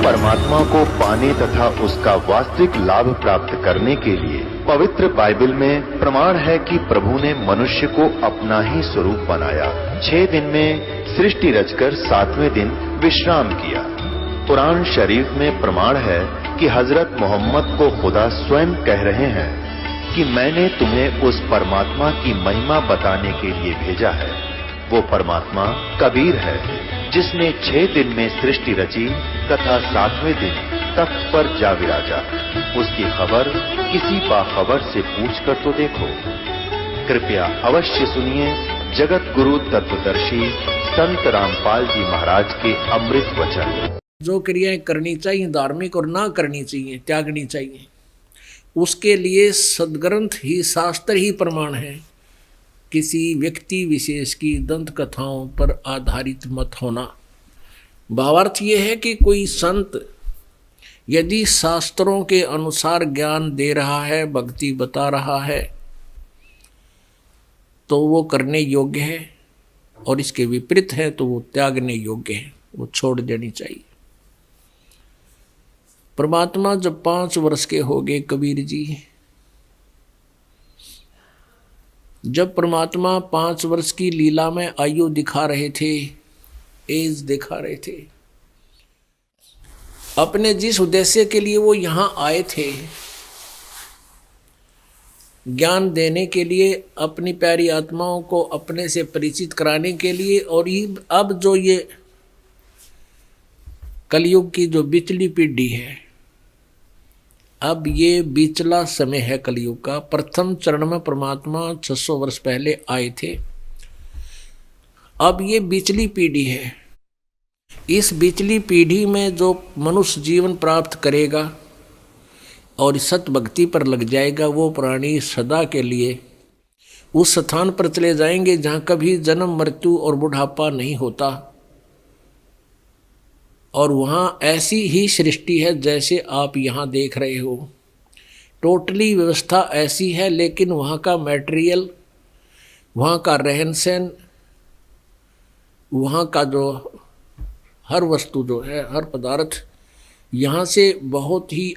परमात्मा को पाने तथा उसका वास्तविक लाभ प्राप्त करने के लिए पवित्र बाइबल में प्रमाण है कि प्रभु ने मनुष्य को अपना ही स्वरूप बनाया। 6 दिन में सृष्टि रचकर 7वें दिन विश्राम किया। कुरान शरीफ में प्रमाण है कि हजरत मोहम्मद को खुदा स्वयं कह रहे हैं कि मैंने तुम्हें उस परमात्मा की महिमा बताने के लिए भेजा है। वो परमात्मा कबीर है जिसने 6 दिन में सृष्टि रची तथा 7वें दिन तख्त पर जा विराजा। उसकी खबर किसी बाखबर से पूछकर तो देखो। कृपया अवश्य सुनिए जगत गुरु तत्वदर्शी संत रामपाल जी महाराज के अमृत वचन। जो क्रियाएं करनी चाहिए धार्मिक और ना करनी चाहिए, त्यागनी चाहिए, उसके लिए सदग्रंथ ही, शास्त्र ही प्रमाण है। किसी व्यक्ति विशेष की दंत कथाओं पर आधारित मत होना। भावार्थ ये है कि कोई संत यदि शास्त्रों के अनुसार ज्ञान दे रहा है, भक्ति बता रहा है, तो वो करने योग्य है, और इसके विपरीत है तो वो त्यागने योग्य है, वो छोड़ देनी चाहिए। परमात्मा जब 5 वर्ष के हो गए कबीर जी, जब परमात्मा 5 वर्ष की लीला में आयु दिखा रहे थे, एज दिखा रहे थे, अपने जिस उद्देश्य के लिए वो यहां आए थे, ज्ञान देने के लिए, अपनी प्यारी आत्माओं को अपने से परिचित कराने के लिए, और अब जो ये कलयुग की जो बिचली पीढ़ी है, अब ये बिचला समय है कलयुग का। प्रथम चरण में परमात्मा 600 वर्ष पहले आए थे, अब ये बिचली पीढ़ी है। इस बिचली पीढ़ी में जो मनुष्य जीवन प्राप्त करेगा और सत भक्ति पर लग जाएगा, वो प्राणी सदा के लिए उस स्थान पर चले जाएंगे जहाँ कभी जन्म, मृत्यु और बुढ़ापा नहीं होता। और वहाँ ऐसी ही सृष्टि है जैसे आप यहाँ देख रहे हो। टोटली व्यवस्था ऐसी है, लेकिन वहाँ का मटेरियल, वहाँ का रहन सहन, वहाँ का जो हर वस्तु जो है, हर पदार्थ यहाँ से बहुत ही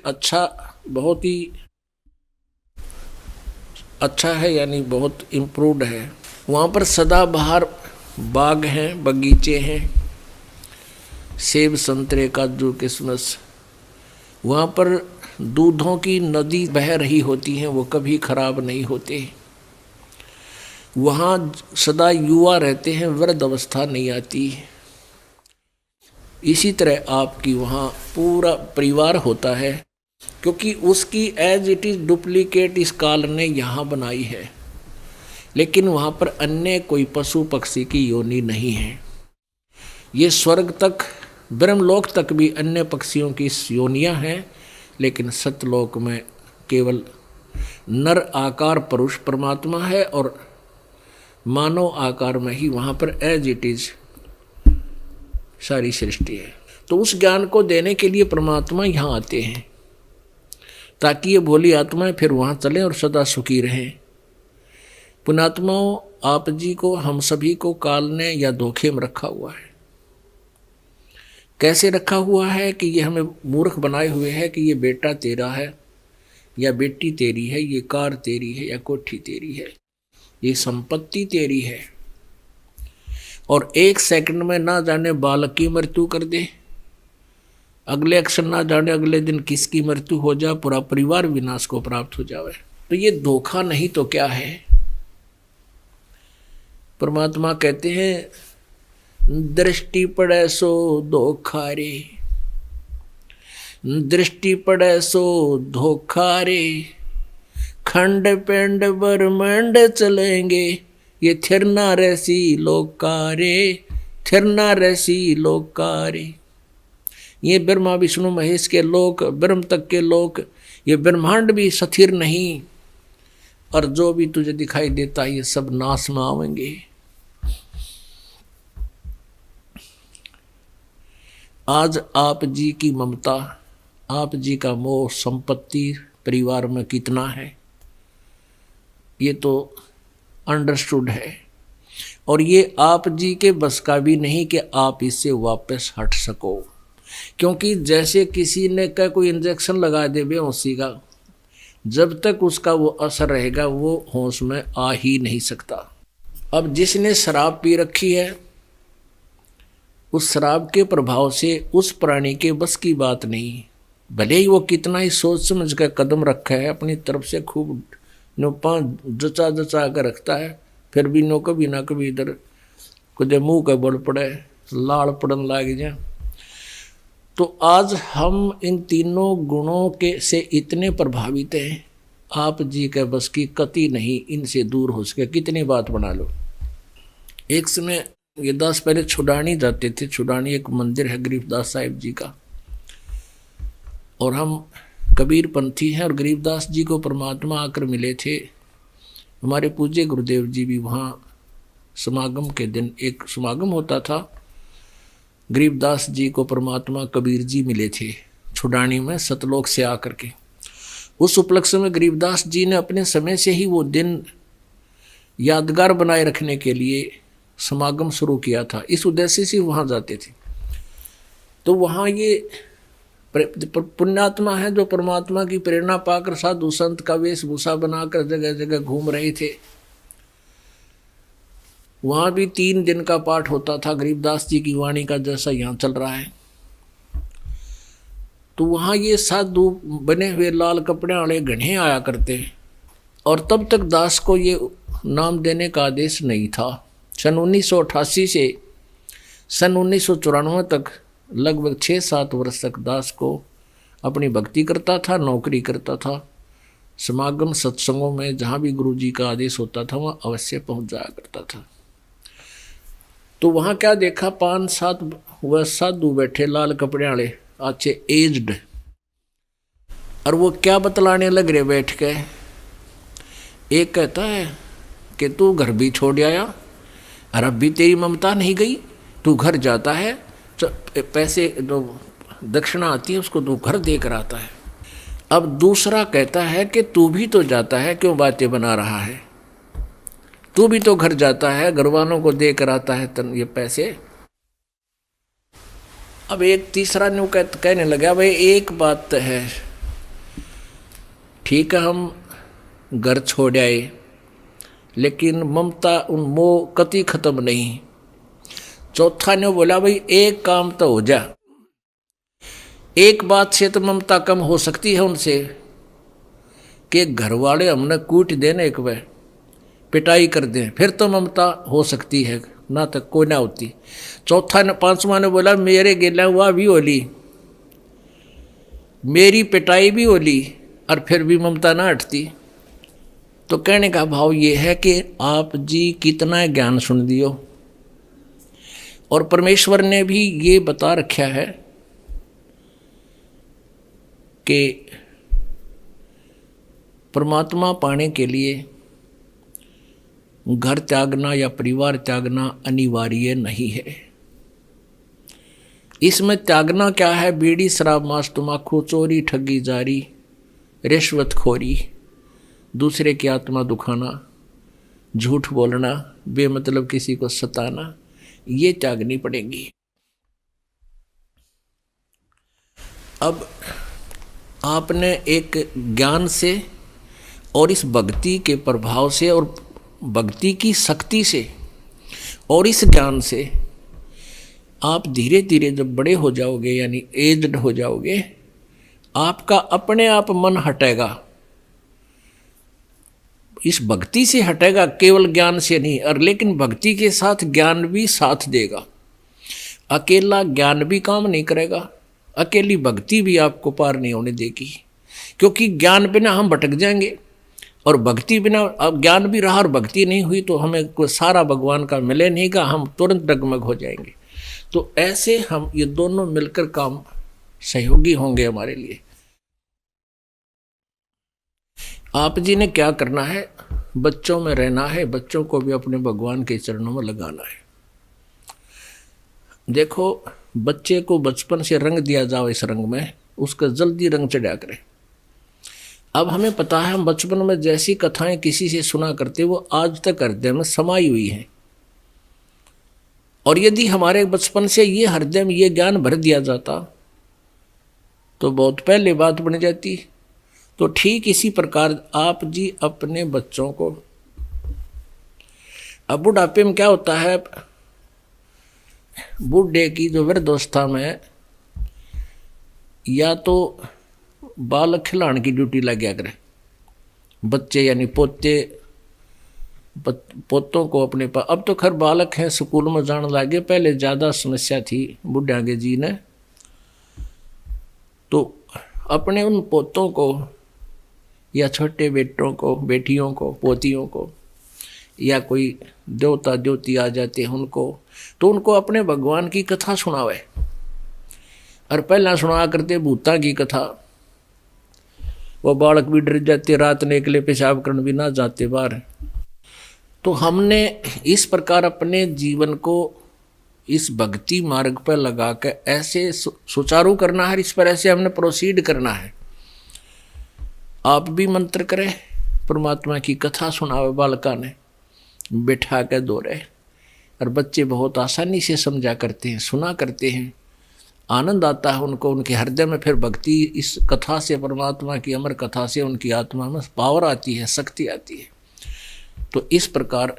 अच्छा है, यानी बहुत इम्प्रूव्ड है। वहाँ पर सदाबहार बाग हैं, बगीचे हैं, सेब, संतरे, काजू, किशमिश। वहाँ पर दूधों की नदी बह रही होती हैं, वो कभी खराब नहीं होते। वहाँ सदा युवा रहते हैं, वृद्ध अवस्था नहीं आती। इसी तरह आपकी वहाँ पूरा परिवार होता है, क्योंकि उसकी एज इट इज डुप्लीकेट इस काल ने यहाँ बनाई है। लेकिन वहाँ पर अन्य कोई पशु पक्षी की योनि नहीं है। ये स्वर्ग तक, ब्रह्मलोक तक भी अन्य पक्षियों की योनियां हैं, लेकिन सतलोक में केवल नर आकार पुरुष परमात्मा है, और मानव आकार में ही वहाँ पर एज इट इज सारी सृष्टि है। तो उस ज्ञान को देने के लिए परमात्मा यहाँ आते हैं, ताकि ये भोली आत्माएं फिर वहाँ चलें और सदा सुखी रहें। पुण्यात्माओं, आप जी को, हम सभी को काल ने या धोखे में रखा हुआ है। कैसे रखा हुआ है कि ये हमें मूर्ख बनाए हुए है कि ये बेटा तेरा है या बेटी तेरी है, ये कार तेरी है या कोठी तेरी है, ये संपत्ति तेरी है, और 1 सेकंड में ना जाने बालक की मृत्यु कर दे, अगले अक्षर ना जाने अगले दिन किसकी मृत्यु हो जाए, पूरा परिवार विनाश को प्राप्त हो जाए। तो ये धोखा नहीं तो क्या है। परमात्मा कहते हैं, दृष्टि पड़े सो धोखा रे, दृष्टि पड़े सो धोखा रे, खंड पेंड ब्रह्मांड चलेंगे, ये थिरना रैसी लोकारे, थिरना रैसी लोकारे। ये ब्रह्मा विष्णु महेश के लोक, ब्रह्म तक के लोक, ये ब्रह्मांड भी स्थिर नहीं, और जो भी तुझे दिखाई देता है ये सब नाश में आवेंगे। आज आप जी की ममता, आप जी का मोह संपत्ति परिवार में कितना है, ये तो अंडरस्टूड है, और ये आप जी के बस का भी नहीं कि आप इससे वापस हट सको। क्योंकि जैसे किसी ने का कोई इंजेक्शन लगा दे बेहोशी का, जब तक उसका वो असर रहेगा वो होश में आ ही नहीं सकता। अब जिसने शराब पी रखी है, उस शराब के प्रभाव से उस प्राणी के बस की बात नहीं, भले ही वो कितना ही सोच समझ कर कदम रखा है, अपनी तरफ से खूब नोपा जचा जचा कर रखता है, फिर भी नो कभी ना कभी इधर कुछ मुंह का बड़ पड़े, लाल पड़न लाग जाए। तो आज हम इन तीनों गुणों के से इतने प्रभावित हैं, आप जी के बस की कति नहीं इनसे दूर हो सके, कितनी बात बना लो। एक समय ये दास पहले छुडानी जाते थे, छुडानी एक मंदिर है गरीबदास साहिब जी का, और हम कबीर पंथी हैं, और गरीबदास जी को परमात्मा आकर मिले थे। हमारे पूज्य गुरुदेव जी भी वहाँ समागम के दिन एक समागम होता था, गरीबदास जी को परमात्मा कबीर जी मिले थे छुडानी में सतलोक से आकर के। उस उपलक्ष्य में गरीबदास जी ने अपने समय से ही वो दिन यादगार बनाए रखने के लिए समागम शुरू किया था, इस उद्देश्य से वहाँ जाते थे। तो वहाँ ये पुण्यात्मा है जो परमात्मा की प्रेरणा पाकर साधु संत का वेशभूषा बनाकर जगह जगह घूम रहे थे। वहाँ भी 3 दिन का पाठ होता था गरीबदास जी की वाणी का, जैसा यहाँ चल रहा है। तो वहाँ ये साधु बने हुए लाल कपड़े वाले घने आया करते, और तब तक दास को ये नाम देने का आदेश नहीं था। सन 1988 से सन 1994 तक लगभग 6-7 वर्ष तक दास को अपनी भक्ति करता था, नौकरी करता था, समागम सत्संगों में जहाँ भी गुरु जी का आदेश होता था वहाँ अवश्य पहुँच जाया करता था। तो वहाँ क्या देखा, 5-7 वह साधु बैठे लाल कपड़े वाले, अच्छे एज्ड, और वो क्या बतलाने लग रहे बैठ के। एक कहता है कि तू घर भी छोड़ आया, और अब भी तेरी ममता नहीं गई, तू घर जाता है तो पैसे जो दक्षिणा आती है उसको तू घर दे कर आता है। अब दूसरा कहता है कि तू भी तो जाता है, क्यों बातें बना रहा है, तू भी तो घर जाता है, घर वालों को दे कर आता है ये पैसे। अब एक तीसरा ने कहने लगा, भाई एक बात तो है, ठीक है हम घर छोड़ आए, लेकिन ममता उन मोह कति खत्म नहीं। चौथा ने बोला, भाई एक काम तो हो जा, एक बात से तो ममता कम हो सकती है उनसे कि घर वाले हमने कूट देने एक बार पिटाई कर दें, फिर तो ममता हो सकती है, ना तक कोई ना होती। चौथा ने 5वां ने बोला, मेरे गिला हुआ भी होली, मेरी पिटाई भी होली, और फिर भी ममता ना हटती। तो कहने का भाव ये है कि आप जी कितना ज्ञान सुन दियो, और परमेश्वर ने भी ये बता रखा है कि परमात्मा पाने के लिए घर त्यागना या परिवार त्यागना अनिवार्य नहीं है। इसमें त्यागना क्या है, बीड़ी शराब मांस तम्बाकू चोरी ठगी जारी रिश्वतखोरी, दूसरे की आत्मा दुखाना, झूठ बोलना, बेमतलब किसी को सताना, ये त्यागनी पड़ेगी। अब आपने एक ज्ञान से और इस भक्ति के प्रभाव से और भक्ति की शक्ति से और इस ज्ञान से आप धीरे धीरे जब बड़े हो जाओगे, यानी एज्ड हो जाओगे, आपका अपने आप मन हटेगा, इस भक्ति से हटेगा, केवल ज्ञान से नहीं, और लेकिन भक्ति के साथ ज्ञान भी साथ देगा। अकेला ज्ञान भी काम नहीं करेगा, अकेली भक्ति भी आपको पार नहीं होने देगी, क्योंकि ज्ञान बिना हम भटक जाएंगे, और भक्ति बिना, अब ज्ञान भी रहा और भक्ति नहीं हुई तो हमें कोई सारा भगवान का मिले नहीं का, हम तुरंत डगमग हो जाएंगे। तो ऐसे हम ये दोनों मिलकर काम सहयोगी होंगे हमारे लिए। आप जी ने क्या करना है, बच्चों में रहना है, बच्चों को भी अपने भगवान के चरणों में लगाना है। देखो, बच्चे को बचपन से रंग दिया जाओ इस रंग में, उसका जल्दी रंग चढ़ा करे। अब हमें पता है, हम बचपन में जैसी कथाएं किसी से सुना करते वो आज तक हृदय में समाई हुई हैं, और यदि हमारे बचपन से ये हृदय में ये ज्ञान भर दिया जाता तो बहुत पहले बात बन जाती। तो ठीक इसी प्रकार आप जी अपने बच्चों को, अब बुढ़ापे में क्या होता है, बूढ़े की जो वृद्धावस्था में या तो बालक खिलाने की ड्यूटी लग गया करे, बच्चे यानी पोतों को अपने पास। अब तो खैर बालक हैं स्कूल में जाने लगे, पहले ज़्यादा समस्या थी बुढ़िया के जी ने। तो अपने उन पोतों को या छोटे बेटों को, बेटियों को, पोतियों को, या कोई देवता देवती आ जाते हैं उनको, तो उनको अपने भगवान की कथा सुनावे। और पहला सुना करते भूता की कथा, वो बालक भी डर जाते, रात ने अकेले पेशाब करने भी ना जाते बाहर। तो हमने इस प्रकार अपने जीवन को इस भक्ति मार्ग पर लगा कर ऐसे सुचारू करना है, इस पर ऐसे हमने प्रोसीड करना है। आप भी मंत्र करें, परमात्मा की कथा सुनावे बालका ने बैठा के दोहरे, और बच्चे बहुत आसानी से समझा करते हैं, सुना करते हैं, आनंद आता है उनको, उनके हृदय में फिर भक्ति इस कथा से, परमात्मा की अमर कथा से उनकी आत्मा में पावर आती है, शक्ति आती है। तो इस प्रकार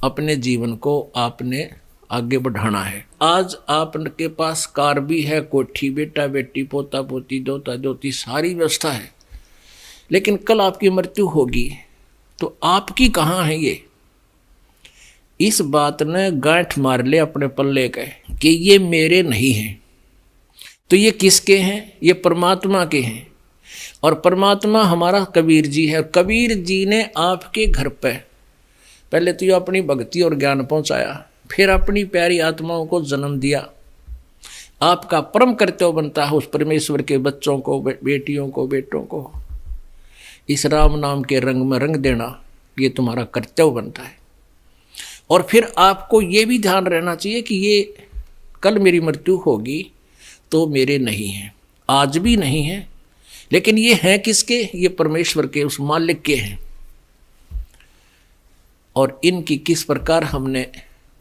अपने जीवन को आपने आगे बढ़ाना है। आज आपके पास कार भी है, कोठी, बेटा बेटी, पोता पोती, दोता दोती, सारी व्यवस्था है, लेकिन कल आपकी मृत्यु होगी तो आपकी कहाँ है ये? इस बात ने गांठ मार ले अपने पल्ले के कि ये मेरे नहीं हैं। तो ये किसके हैं? ये परमात्मा के हैं। और परमात्मा हमारा कबीर जी है। कबीर जी ने आपके घर पे पहले तो ये अपनी भक्ति और ज्ञान पहुंचाया, फिर अपनी प्यारी आत्माओं को जन्म दिया। आपका परम कर्तव्य बनता है उस परमेश्वर के बच्चों को, बेटियों को, बेटों को इस राम नाम के रंग में रंग देना, ये तुम्हारा कर्तव्य बनता है। और फिर आपको ये भी ध्यान रहना चाहिए कि ये कल मेरी मृत्यु होगी तो मेरे नहीं हैं, आज भी नहीं है, लेकिन ये हैं किसके? ये परमेश्वर के, उस मालिक के हैं। और इनकी किस प्रकार हमने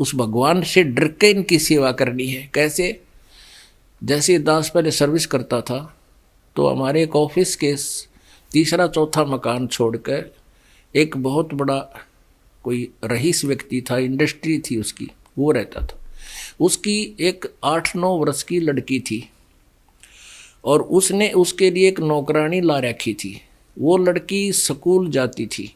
उस भगवान से डर के इनकी सेवा करनी है। कैसे? जैसे दास पहले सर्विस करता था तो हमारे एक ऑफिस के तीसरा चौथा मकान छोड़कर एक बहुत बड़ा कोई रईस व्यक्ति था, इंडस्ट्री थी उसकी, वो रहता था। उसकी एक 8-9 वर्ष की लड़की थी और उसने उसके लिए एक नौकरानी ला रखी थी। वो लड़की स्कूल जाती थी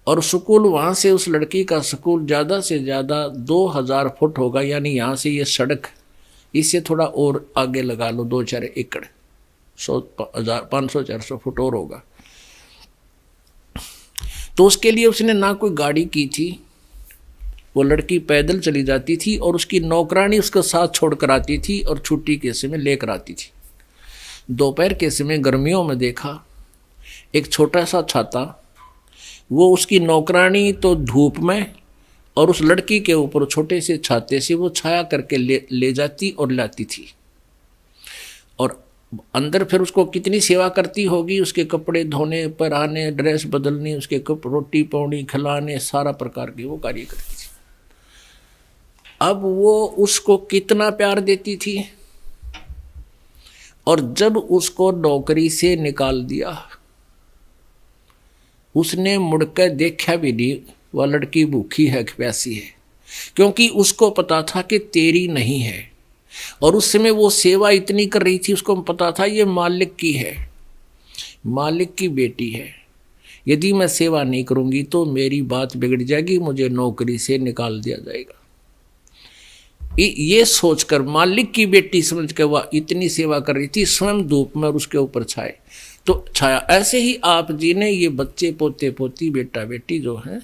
और स्कूल वहाँ से, उस लड़की का स्कूल ज़्यादा से ज़्यादा 2000 फुट होगा, यानी यहाँ से ये सड़क, इससे थोड़ा और आगे लगा लो 2-4 एकड़, 500-400 फुट और होगा। तो उसके लिए उसने ना कोई गाड़ी की थी, वो लड़की पैदल चली जाती थी और उसकी नौकरानी उसके साथ छोड़कर आती थी और छुट्टी के समय लेकर आती थी। दोपहर के समय गर्मियों में देखा एक छोटा सा छाता, वो उसकी नौकरानी तो धूप में और उस लड़की के ऊपर छोटे से छाते से वो छाया करके ले जाती और लाती थी। और अंदर फिर उसको कितनी सेवा करती होगी, उसके कपड़े धोने, पहनाने, ड्रेस बदलनी, उसके रोटी पानी खिलाने, सारा प्रकार के वो कार्य करती थी। अब वो उसको कितना प्यार देती थी। और जब उसको नौकरी से निकाल दिया, उसने मुड़कर देखा भी नहीं वह लड़की भूखी है कि प्यासी है, क्योंकि उसको पता था कि तेरी नहीं है। और उस समय वो सेवा इतनी कर रही थी, उसको पता था ये मालिक की है, मालिक की बेटी है, यदि मैं सेवा नहीं करूंगी तो मेरी बात बिगड़ जाएगी, मुझे नौकरी से निकाल दिया जाएगा। ये सोचकर मालिक की बेटी समझ कर वह इतनी सेवा कर रही थी, स्वयं धूप में और उसके ऊपर छाया। ऐसे ही आप जी ने ये बच्चे, पोते पोती, बेटा बेटी जो हैं,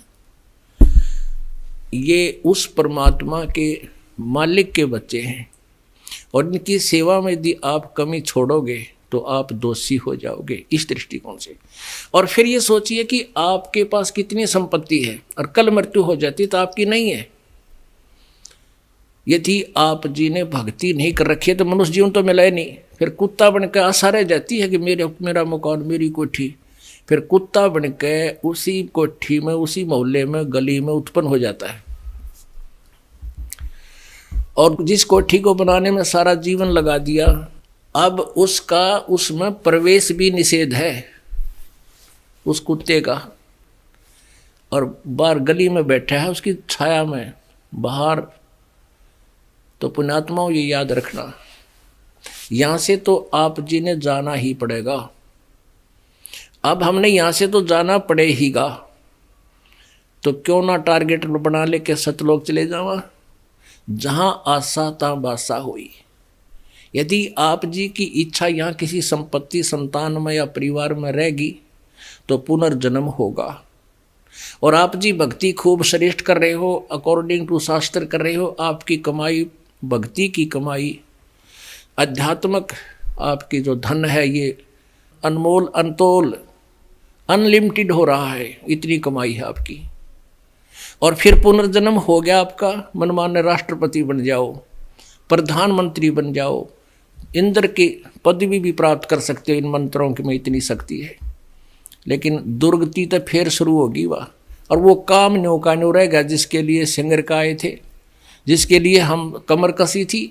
ये उस परमात्मा के मालिक के बच्चे हैं। और इनकी सेवा में यदि आप कमी छोड़ोगे तो आप दोषी हो जाओगे, इस दृष्टिकोण से। और फिर ये सोचिए कि आपके पास कितनी संपत्ति है और कल मृत्यु हो जाती तो आपकी नहीं है। यदि आप जी ने भक्ति नहीं कर रखी है तो मनुष्य जीवन तो मिला ही नहीं। फिर कुत्ता बनकर आशा रह जाती है कि मेरा मकान, मेरी कोठी। फिर कुत्ता बनकर उसी कोठी में, उसी मोहल्ले में, गली में उत्पन्न हो जाता है। और जिस कोठी को बनाने में सारा जीवन लगा दिया, अब उसका उसमें प्रवेश भी निषेध है उस कुत्ते का, और बाहर गली में बैठा है उसकी छाया में बाहर। तो पुण्यात्माओं ये याद रखना, यहां से तो आप जी ने जाना ही पड़ेगा। अब हमने यहां से तो जाना पड़ेगा, तो क्यों ना टारगेट बना ले के सतलोक चले जावा, जहां आशा ता बासा हुई। यदि आप जी की इच्छा यहाँ किसी संपत्ति संतान में या परिवार में रहेगी तो पुनर्जन्म होगा। और आप जी भक्ति खूब श्रेष्ठ कर रहे हो, अकॉर्डिंग टू शास्त्र कर रहे हो, आपकी कमाई भक्ति की कमाई आध्यात्मिक आपकी जो धन है ये अनमोल अनतोल अनलिमिटेड हो रहा है, इतनी कमाई है आपकी। और फिर पुनर्जन्म हो गया आपका, मनमान्य राष्ट्रपति बन जाओ, प्रधानमंत्री बन जाओ, इंद्र की पदवी भी प्राप्त कर सकते हो, इन मंत्रों की में इतनी शक्ति है। लेकिन दुर्गति तो फिर शुरू होगी वह, और वो काम न्यो का न्यो रहेगा जिसके लिए सिंगर का आए थे, जिसके लिए हम कमर कसी थी।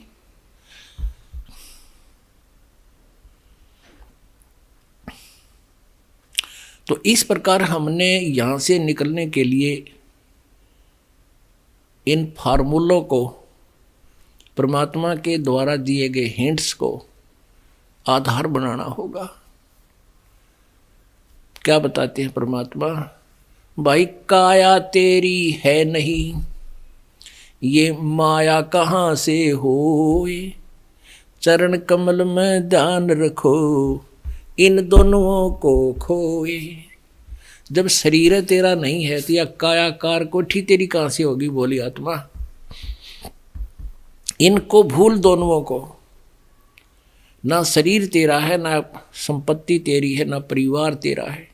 तो इस प्रकार हमने यहाँ से निकलने के लिए इन फार्मूलों को, परमात्मा के द्वारा दिए गए हिंट्स को आधार बनाना होगा। क्या बताते हैं परमात्मा? भाई काया तेरी है नहीं, ये माया कहाँ से होए, चरण कमल में ध्यान रखो, इन दोनों को खोए। जब शरीर तेरा नहीं है तो या कायाकार कोठी तेरी कहाँ से होगी, बोली आत्मा। इनको भूल दोनों को, ना शरीर तेरा है, ना संपत्ति तेरी है, ना परिवार तेरा है।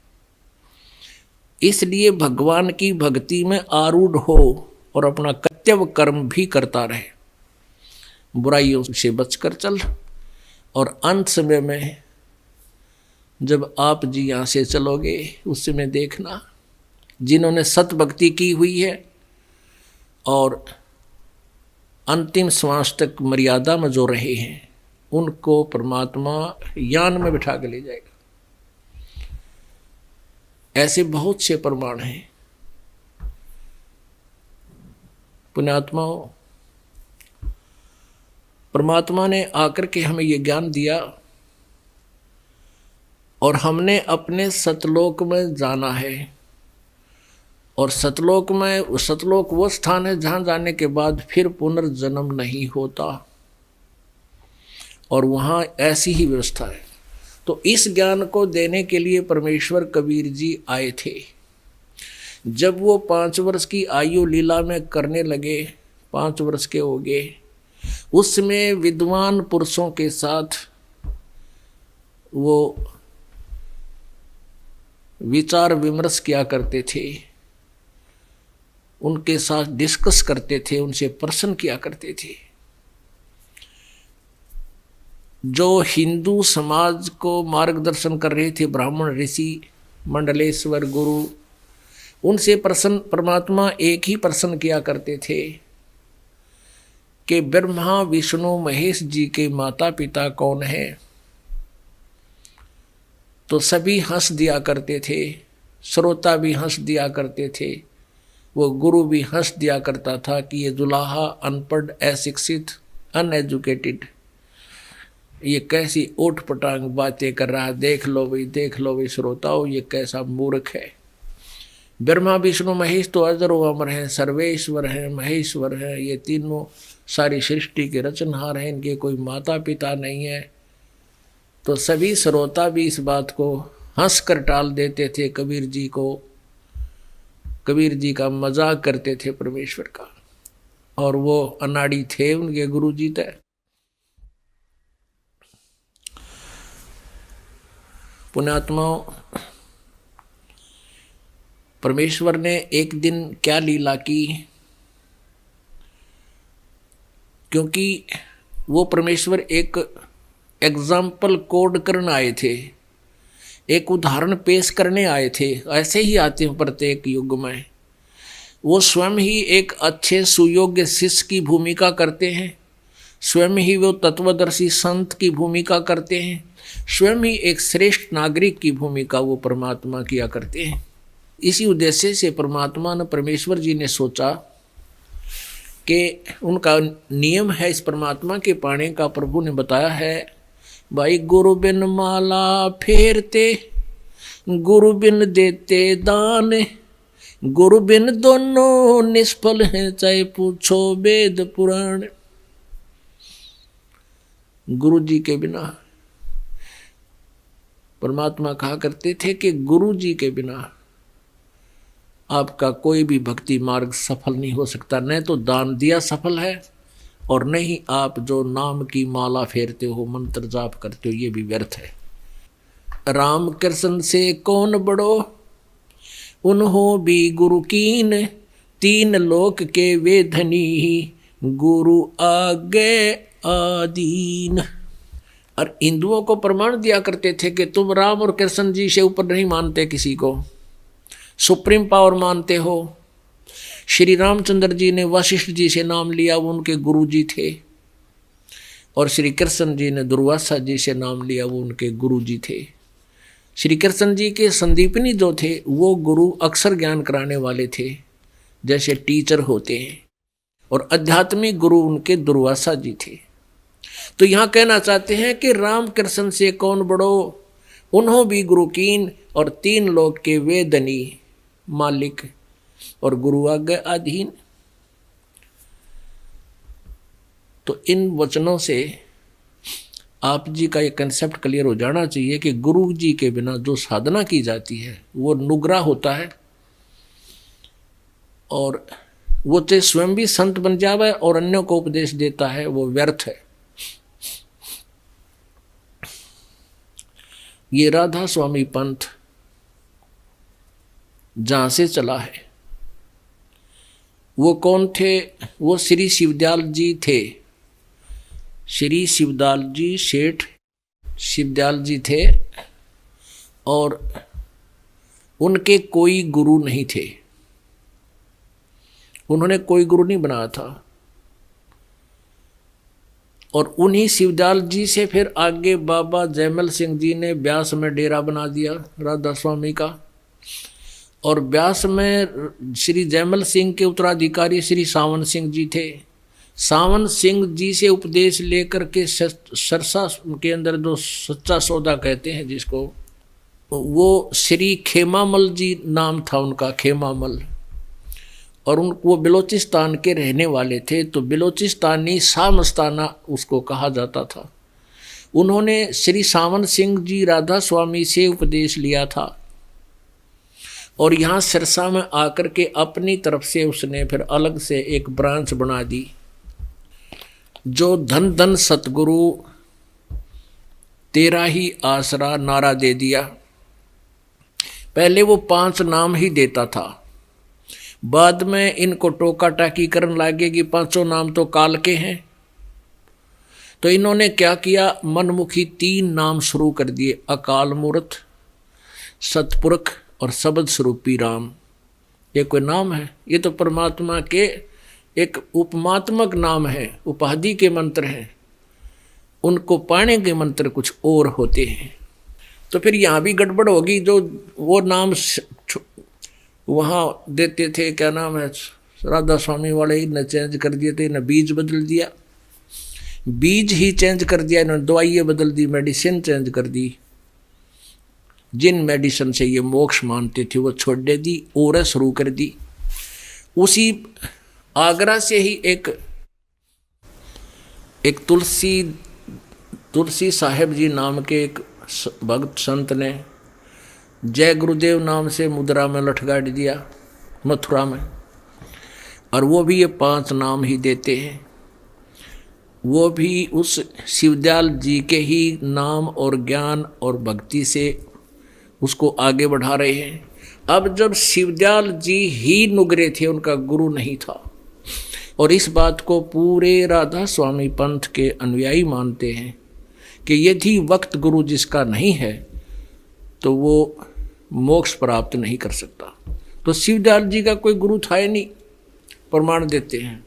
इसलिए भगवान की भक्ति में आरूढ़ हो और अपना कर्तव्य कर्म भी करता रहे, बुराइयों से बचकर चल। और अंत समय में जब आप जी यहाँ से चलोगे उस समय देखना, जिन्होंने सत भक्ति की हुई है और अंतिम श्वास तक मर्यादा में जो रहे हैं, उनको परमात्मा यान में बिठा के ले जाएगा। ऐसे बहुत से प्रमाण हैं। पुण्यात्माओं, परमात्मा ने आकर के हमें ये ज्ञान दिया और हमने अपने सतलोक में जाना है। और सतलोक में, सतलोक वो स्थान है जहाँ जाने के बाद फिर पुनर्जन्म नहीं होता, और वहाँ ऐसी ही व्यवस्था है। तो इस ज्ञान को देने के लिए परमेश्वर कबीर जी आए थे। जब वो 5 वर्ष की आयु लीला में करने लगे, 5 वर्ष के हो गए, उसमें विद्वान पुरुषों के साथ वो विचार विमर्श किया करते थे, उनके साथ डिस्कस करते थे, उनसे प्रश्न किया करते थे। जो हिंदू समाज को मार्गदर्शन कर रहे थे, ब्राह्मण ऋषि मंडलेश्वर गुरु, उनसे प्रश्न परमात्मा एक ही प्रश्न किया करते थे कि ब्रह्मा विष्णु महेश जी के माता पिता कौन है। तो सभी हंस दिया करते थे, श्रोता भी हंस दिया करते थे, वो गुरु भी हंस दिया करता था कि ये दुल्हा अनपढ़, अशिक्षित, अनएजुकेटेड, ये कैसी ओट पटांग बातें कर रहा है, देख लो भाई, देख लो भाई श्रोताओं, ये कैसा मूर्ख है। ब्रह्मा विष्णु महेश तो अजर व अमर हैं, सर्वेश्वर हैं, महेश्वर हैं, ये तीनों सारी सृष्टि के रचनहार हैं, इनके कोई माता पिता नहीं है। तो सभी श्रोता भी इस बात को हंस कर टाल देते थे, कबीर जी का मजाक करते थे परमेश्वर का। और वो अनाड़ी थे उनके गुरु जी थे। पुण्यात्माओं, परमेश्वर ने एक दिन क्या लीला की, क्योंकि वो परमेश्वर एक एग्जाम्पल कोड करने आए थे, एक उदाहरण पेश करने आए थे। ऐसे ही आते हैं प्रत्येक युग में। वो स्वयं ही एक अच्छे सुयोग्य शिष्य की भूमिका करते हैं स्वयं ही वो तत्वदर्शी संत की भूमिका करते हैं, स्वयं ही एक श्रेष्ठ नागरिक की भूमिका वो परमात्मा किया करते हैं। इसी उद्देश्य से परमात्मा ने, परमेश्वर जी ने सोचा कि उनका नियम है इस परमात्मा के पाने का। प्रभु ने बताया है, भाई गुरु बिन माला फेरते, गुरु बिन देते दान, गुरु बिन दोनों निष्फल हैं, चाहे पूछो वेद पुराण। गुरु जी के बिना, परमात्मा कहा करते थे कि गुरु जी के बिना आपका कोई भी भक्ति मार्ग सफल नहीं हो सकता। न तो दान दिया सफल है, और नहीं आप जो नाम की माला फेरते हो, मंत्र जाप करते हो, ये भी व्यर्थ है। राम कृष्ण से कौन बड़ो, उन्हों भी गुरु कीन, तीन लोक के वे धनी, गुरु आगे आदीन। और हिंदुओं को प्रमाण दिया करते थे कि तुम राम और कृष्ण जी से ऊपर नहीं मानते किसी को, सुप्रीम पावर मानते हो। श्री रामचंद्र जी ने वशिष्ठ जी से नाम लिया, वो उनके गुरु जी थे, और श्री कृष्ण जी ने दुर्वासा जी से नाम लिया, वो उनके गुरु जी थे। श्री कृष्ण जी के संदीपनी जो थे वो गुरु अक्षर ज्ञान कराने वाले थे, जैसे टीचर होते हैं, और आध्यात्मिक गुरु उनके दुर्वासा जी थे। तो यहाँ कहना चाहते हैं कि राम कृष्ण से कौन बड़ो, उन्हों भी गुरु कीन, और तीन लोक के वे धनी, मालिक और गुरु आज्ञा अधीन। तो इन वचनों से आप जी का ये कंसेप्ट क्लियर हो जाना चाहिए कि गुरु जी के बिना जो साधना की जाती है वो नुगरा होता है, और वो चाहे स्वयं भी संत बन जावे और अन्यों को उपदेश देता है, वो व्यर्थ है। ये राधा स्वामी पंथ जहां से चला है, वो कौन थे? वो श्री शिवदयाल जी थे। श्री शिवदयाल जी, सेठ शिवदयाल जी थे, और उनके कोई गुरु नहीं थे, उन्होंने कोई गुरु नहीं बनाया था। और उन्हीं शिवदयाल जी से फिर आगे बाबा जयमल सिंह जी ने ब्यास में डेरा बना दिया राधा स्वामी का, और ब्यास में श्री जयमल सिंह के उत्तराधिकारी श्री सावन सिंह जी थे। सावन सिंह जी से उपदेश लेकर के सरसा के अंदर जो सच्चा सौदा कहते हैं जिसको, वो श्री खेमामल जी नाम था उनका, खेमामल, और वो बलोचिस्तान के रहने वाले थे। तो बलोचिस्तानी सामस्ताना उसको कहा जाता था। उन्होंने श्री सावन सिंह जी राधा स्वामी से उपदेश लिया था, और यहाँ सिरसा में आकर के अपनी तरफ से उसने फिर अलग से एक ब्रांच बना दी, जो धन धन सतगुरु तेरा ही आसरा नारा दे दिया। पहले वो 5 नाम ही देता था, बाद में इनको टोका टाकी करने लगे कि 5 नाम तो काल के हैं। तो इन्होंने क्या किया, मनमुखी 3 नाम शुरू कर दिए, अकाल मूर्त, सतपुरख और शब्द स्वरूपी राम। ये कोई नाम है? ये तो परमात्मा के एक उपमात्मक नाम है, उपाधि के मंत्र हैं। उनको पाने के मंत्र कुछ और होते हैं। तो फिर यहाँ भी गड़बड़ होगी। जो वो नाम वहाँ देते थे, क्या नाम है, राधा स्वामी वाले ही न चेंज कर दिए थे, न बीज बदल दिया, बीज ही चेंज कर दिया, इन्होंने दवाइयाँ बदल दी, मेडिसिन चेंज कर दी। जिन मेडिसिन से ये मोक्ष मानते थे वो छोड़ दे दी और शुरू कर दी। उसी आगरा से ही एक तुलसी साहेब जी नाम के एक भक्त संत ने जय गुरुदेव नाम से मुद्रा में लटका दिया मथुरा में, और वो भी ये 5 नाम ही देते हैं। वो भी उस शिवदयाल जी के ही नाम और ज्ञान और भक्ति से उसको आगे बढ़ा रहे हैं। अब जब शिवदयाल जी ही नुगरे थे, उनका गुरु नहीं था, और इस बात को पूरे राधा स्वामी पंथ के अनुयायी मानते हैं कि यदि वक्त गुरु जिसका नहीं है तो वो मोक्ष प्राप्त नहीं कर सकता। तो शिवदयाल जी का कोई गुरु था ही नहीं, प्रमाण देते हैं।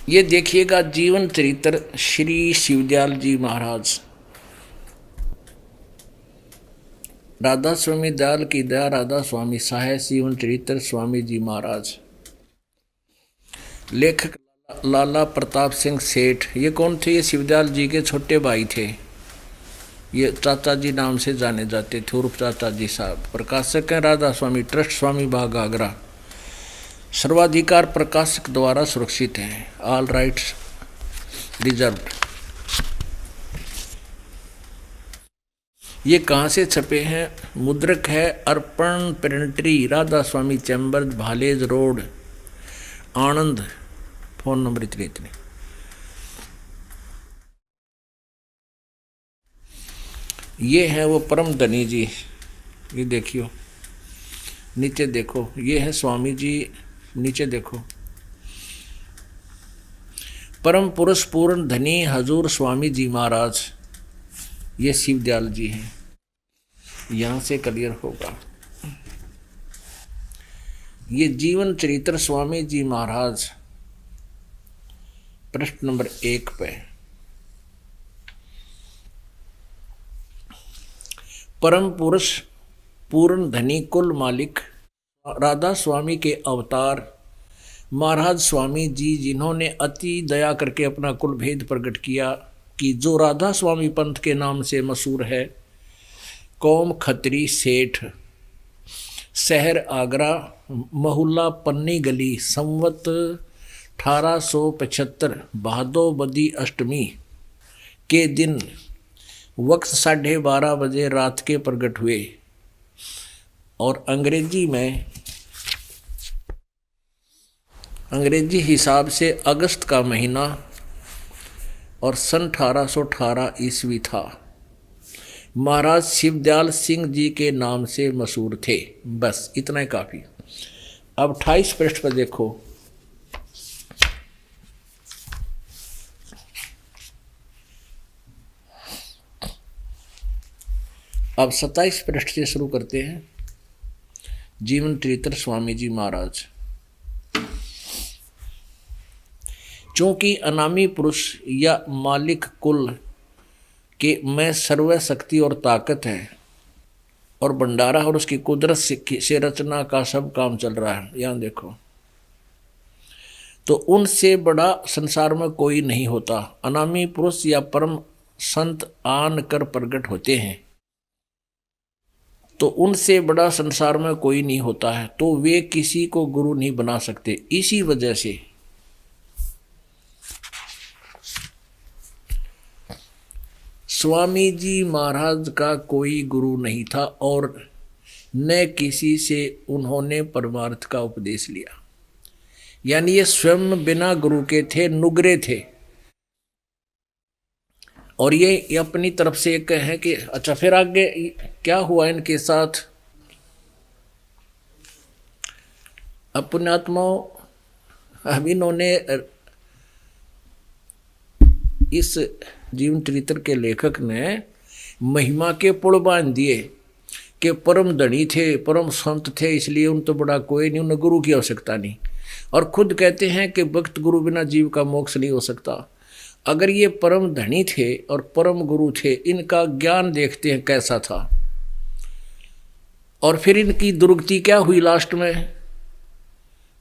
ये देखिएगा जीवन चरित्र श्री शिवदयाल जी महाराज। राधा स्वामी दयाल की दया, राधा स्वामी सहाय, जीवन चरित्र स्वामी जी महाराज। लेखक लाला प्रताप सिंह सेठ। ये कौन थे? ये शिवदयाल जी के छोटे भाई थे। ये चाचा जी नाम से जाने जाते थे, उर्फ चाचा जी साहब। प्रकाशक हैं राधा स्वामी ट्रस्ट, स्वामी बाग आगरा। सर्वाधिकार प्रकाशक द्वारा सुरक्षित है, ऑल राइट्स रिजर्व्ड। ये कहाँ से छपे हैं? मुद्रक है अर्पण प्रिंटरी, राधा स्वामी चैम्बर, भालेज रोड, आनंद। फोन नंबर इतने। ये है वो परम धनी जी। ये देखियो, नीचे देखो, ये है स्वामी जी। नीचे देखो, परम पुरुष पूर्ण धनी हजूर स्वामी जी महाराज। ये शिवदयाल जी हैं। यहां से क्लियर होगा। ये जीवन चरित्र स्वामी जी महाराज, प्रश्न नंबर 1 पे। परम पुरुष पूर्ण धनी कुल मालिक राधा स्वामी के अवतार महाराज स्वामी जी, जिन्होंने अति दया करके अपना कुल भेद प्रकट किया कि जो राधा स्वामी पंथ के नाम से मशहूर है। कौम खत्री सेठ, शहर आगरा, मोहल्ला पन्नी गली, संवत 1875 भादो बदी अष्टमी के दिन वक्त 12:30 बजे रात के प्रकट हुए। और अंग्रेजी हिसाब से अगस्त का महीना और सन 1818 ईस्वी था। महाराज शिवदयाल सिंह जी के नाम से मशहूर थे। बस इतना ही काफ़ी। अब 28 पृष्ठ पर देखो। अब 27 पृष्ठ से शुरू करते हैं। जीवन चरित्र स्वामी जी महाराज। चूंकि अनामी पुरुष या मालिक कुल के में सर्व शक्ति और ताकत है और भंडारा और उसकी कुदरत से रचना का सब काम चल रहा है। यहाँ देखो, तो उनसे बड़ा संसार में कोई नहीं होता। अनामी पुरुष या परम संत आन कर प्रकट होते हैं, तो उनसे बड़ा संसार में कोई नहीं होता है, तो वे किसी को गुरु नहीं बना सकते। इसी वजह से स्वामी जी महाराज का कोई गुरु नहीं था और न किसी से उन्होंने परमार्थ का उपदेश लिया। यानी ये स्वयं बिना गुरु के थे, नुगरे थे। और ये अपनी तरफ से एक है कि अच्छा फिर आगे क्या हुआ इनके साथ। अपने आत्माओं, अब इन्होंने इस जीवन चरित्र के लेखक ने महिमा के पुल बांध दिए कि परम धनी थे, परम संत थे, इसलिए उन तो बड़ा कोई नहीं, उन्हें गुरु की आवश्यकता नहीं। और खुद कहते हैं कि भक्त गुरु बिना जीव का मोक्ष नहीं हो सकता। अगर ये परम धनी थे और परम गुरु थे, इनका ज्ञान देखते हैं कैसा था। और फिर इनकी दुर्गति क्या हुई लास्ट में।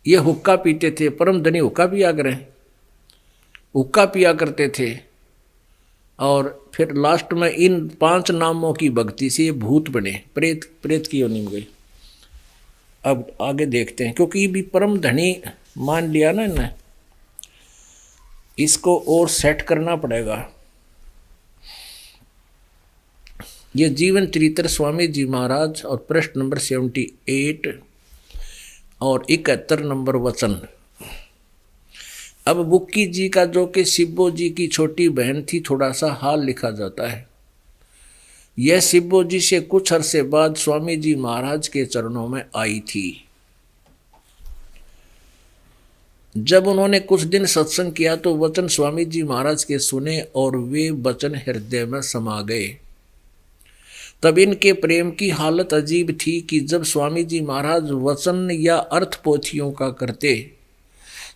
ये हुक्का पीते थे, परम धनी हुक्का पिया करें, हुक्का पिया करते थे। और फिर लास्ट में इन 5 नामों की भक्ति से ये भूत बने, प्रेत की योनि में गए। अब आगे देखते हैं, क्योंकि ये भी परम धनी मान लिया ना इन्हें, इसको और सेट करना पड़ेगा। ये जीवन चरित्र स्वामी जी महाराज और पृष्ठ नंबर 78 और 71 नंबर वचन। अब बुक्की जी का, जो कि शिब्बो जी की छोटी बहन थी, थोड़ा सा हाल लिखा जाता है। यह शिब्बो जी से कुछ अरसे बाद स्वामी जी महाराज के चरणों में आई थी। जब उन्होंने कुछ दिन सत्संग किया तो वचन स्वामी जी महाराज के सुने और वे वचन हृदय में समा गए। तब इनके प्रेम की हालत अजीब थी कि जब स्वामी जी महाराज वचन या अर्थ पोथियों का करते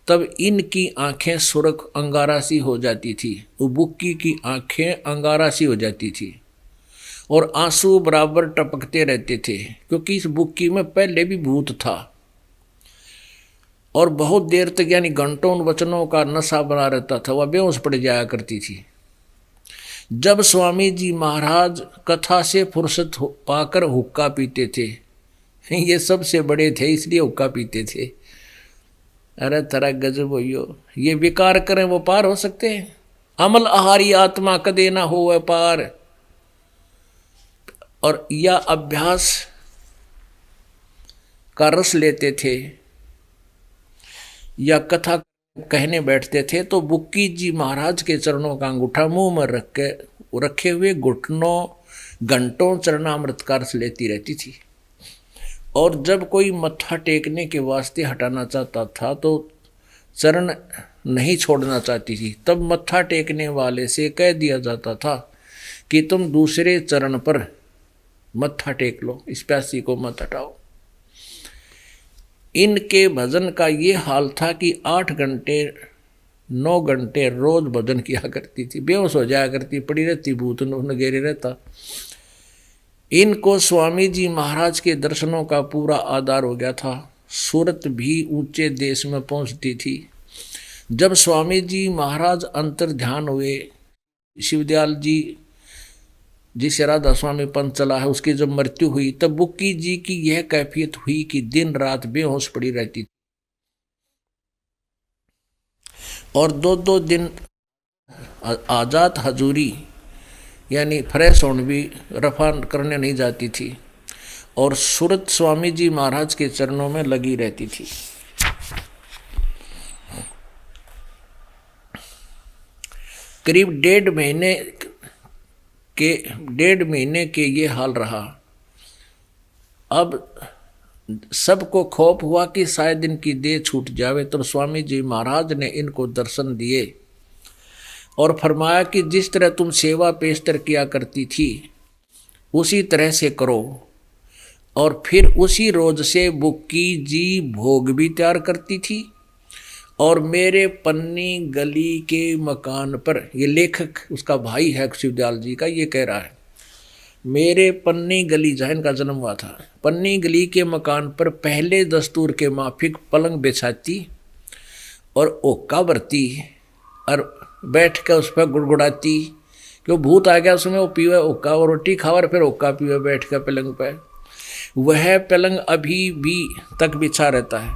तब इनकी आंखें सुर्ख अंगारा सी हो जाती थी, वो बुक्की की आंखें अंगारा सी हो जाती थी और आंसू बराबर टपकते रहते थे, क्योंकि इस बुक्की में पहले भी भूत था और बहुत देर तक यानी घंटों उन वचनों का नशा बना रहता था, वह बेहोश पड़ जाया करती थी। जब स्वामी जी महाराज कथा से फुर्सत पाकर हुक्का पीते थे, ये सबसे बड़े थे इसलिए हुक्का पीते थे। अरे तरह गजब हो, ये विकार करें वो पार हो सकते हैं? अमल आहारी आत्मा कदे ना हो वह पार। और या अभ्यास का रस लेते थे या कथा कहने बैठते थे तो बुक्की जी महाराज के चरणों का अंगूठा मुंह में रखे हुए घुटनों घंटों चरणामृत का रस लेती रहती थी। और जब कोई मत्था टेकने के वास्ते हटाना चाहता था तो चरण नहीं छोड़ना चाहती थी, तब मत्था टेकने वाले से कह दिया जाता था कि तुम दूसरे चरण पर मत्था टेक लो, इस प्यासी को मत हटाओ। इनके भजन का ये हाल था कि 8 घंटे 9 घंटे रोज भजन किया करती थी, बेहोश हो जाया करती, पड़ी रहती, भूत नगेरे रहता। इनको स्वामी जी महाराज के दर्शनों का पूरा आधार हो गया था। सूरत भी ऊंचे देश में पहुंचती थी। जब स्वामी जी महाराज अंतर ध्यान हुए, शिवदयाल जी जिसे राधा स्वामी पंथ चला है उसकी जब मृत्यु हुई, तब बुक्की जी की यह कैफियत हुई कि दिन रात बेहोश पड़ी रहती थी और 2-2 दिन आजाद हजूरी यानी फ्रेश होने भी रफा करने नहीं जाती थी और सूरत स्वामी जी महाराज के चरणों में लगी रहती थी। करीब 1.5 महीने के ये हाल रहा। अब सबको खौफ हुआ कि शायद इनकी देह छूट जावे, तब स्वामी जी महाराज ने इनको दर्शन दिए और फरमाया कि जिस तरह तुम सेवा पेशतर किया करती थी उसी तरह से करो। और फिर उसी रोज से बुक्की जी भोग भी तैयार करती थी और मेरे पन्नी गली के मकान पर, ये लेखक उसका भाई है शिवदयाल जी का, ये कह रहा है, मेरे पन्नी गली जहाँ इनका जन्म हुआ था, पन्नी गली के मकान पर पहले दस्तूर के माफिक पलंग बिछाती और ओक्का भरती और बैठ कर उस पर गुड़गुड़ाती, क्यों भूत आ गया उसमें, वो पीवे ओक्का और रोटी खावा और फिर ओक्का पीवे बैठ कर पलंग पर। वह पलंग अभी भी तक बिछा रहता है।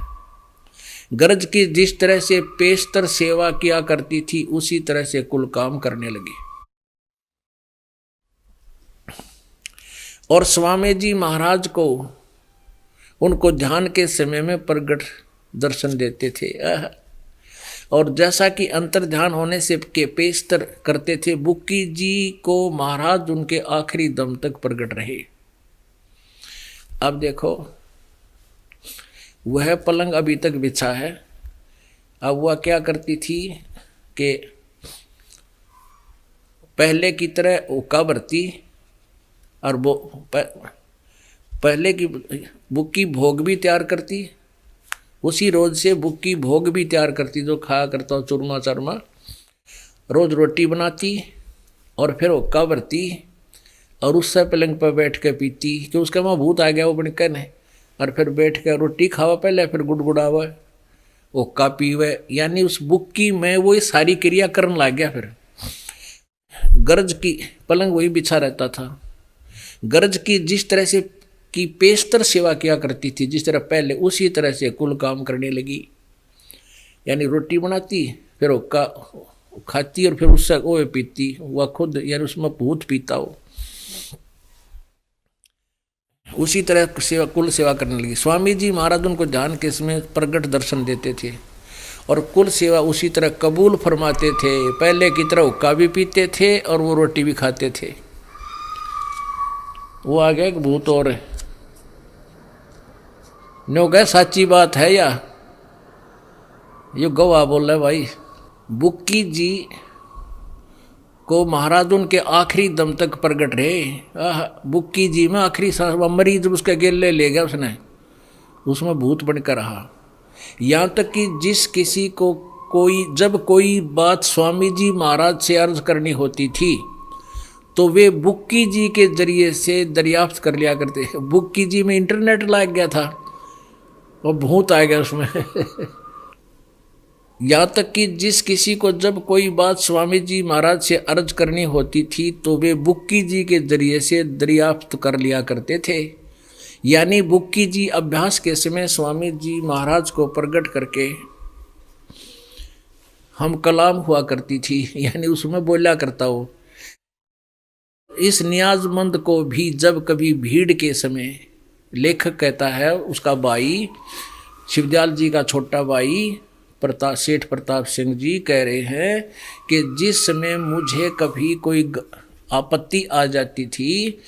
गरज की जिस तरह से पेशतर सेवा किया करती थी उसी तरह से कुल काम करने लगी। और स्वामी जी महाराज को उनको ध्यान के समय में प्रगट दर्शन देते थे। और जैसा कि अंतर ध्यान होने से के पेशतर करते थे, बुक्की जी को महाराज उनके आखिरी दम तक प्रगट रहे। अब देखो वह पलंग अभी तक बिछा है। अब वह क्या करती थी कि पहले की तरह ओका भरती और पहले की बुक्की भोग भी तैयार करती, उसी रोज से बुक्की भोग भी तैयार करती जो खाया करता हो, चूरमा चारमा, रोज रोटी बनाती और फिर ओका भरती और उससे पलंग पर बैठ कर पीती, कि उसके वहाँ भूत आ गया वो बड़ी कहने, और फिर बैठ कर रोटी खावा पहले, फिर गुड़गुड़ावा ओका पीवे, यानी उस बुक्की में वो सारी क्रिया करने लग गया। फिर गरज की पलंग वही बिछा रहता था। गरज की जिस तरह से की पेशतर सेवा किया करती थी जिस तरह पहले, उसी तरह से कुल काम करने लगी। यानी रोटी बनाती, फिर ओका खाती और फिर उससे ओए पीती, वह खुद यानी उसमें भूत पीता हो, उसी तरह सेवा कुल सेवा करने लगी। स्वामी जी महाराज उनको ध्यान के समय प्रगट दर्शन देते थे और कुल सेवा उसी तरह कबूल फरमाते थे। पहले की तरह हुक्का भी पीते थे और वो रोटी भी खाते थे। वो आ गया एक भूत और नो गए, साची बात है या ये गवाह बोल रहे भाई। बुक्की जी को महाराज उनके आखिरी दम तक प्रगट रहे। बुक्की जी में आखिरी सांस मरीज उसके गेले ले गया उसने, उसमें भूत बनकर रहा। यहाँ तक कि जिस किसी को जब कोई बात स्वामी जी महाराज से अर्ज करनी होती थी तो वे बुक्की जी के जरिए से दरियाफ्त कर लिया करते। बुक्की जी में इंटरनेट लग गया था और भूत आ गया उसमें। यहाँ तक कि जिस किसी को जब कोई बात स्वामी जी महाराज से अर्ज करनी होती थी तो वे बुक्की जी के जरिए से दरियाफ्त कर लिया करते थे। यानी बुक्की जी अभ्यास के समय स्वामी जी महाराज को प्रकट करके हम कलाम हुआ करती थी, यानी उसमें बोला करता हो। इस नियाजमंद को भी जब कभी भीड़ के समय, लेखक कहता है उसका भाई शिवदयाल जी का छोटा भाई सेठ प्रताप सिंह जी कह रहे हैं कि जिस समय मुझे कभी कोई आपत्ति आ जाती थी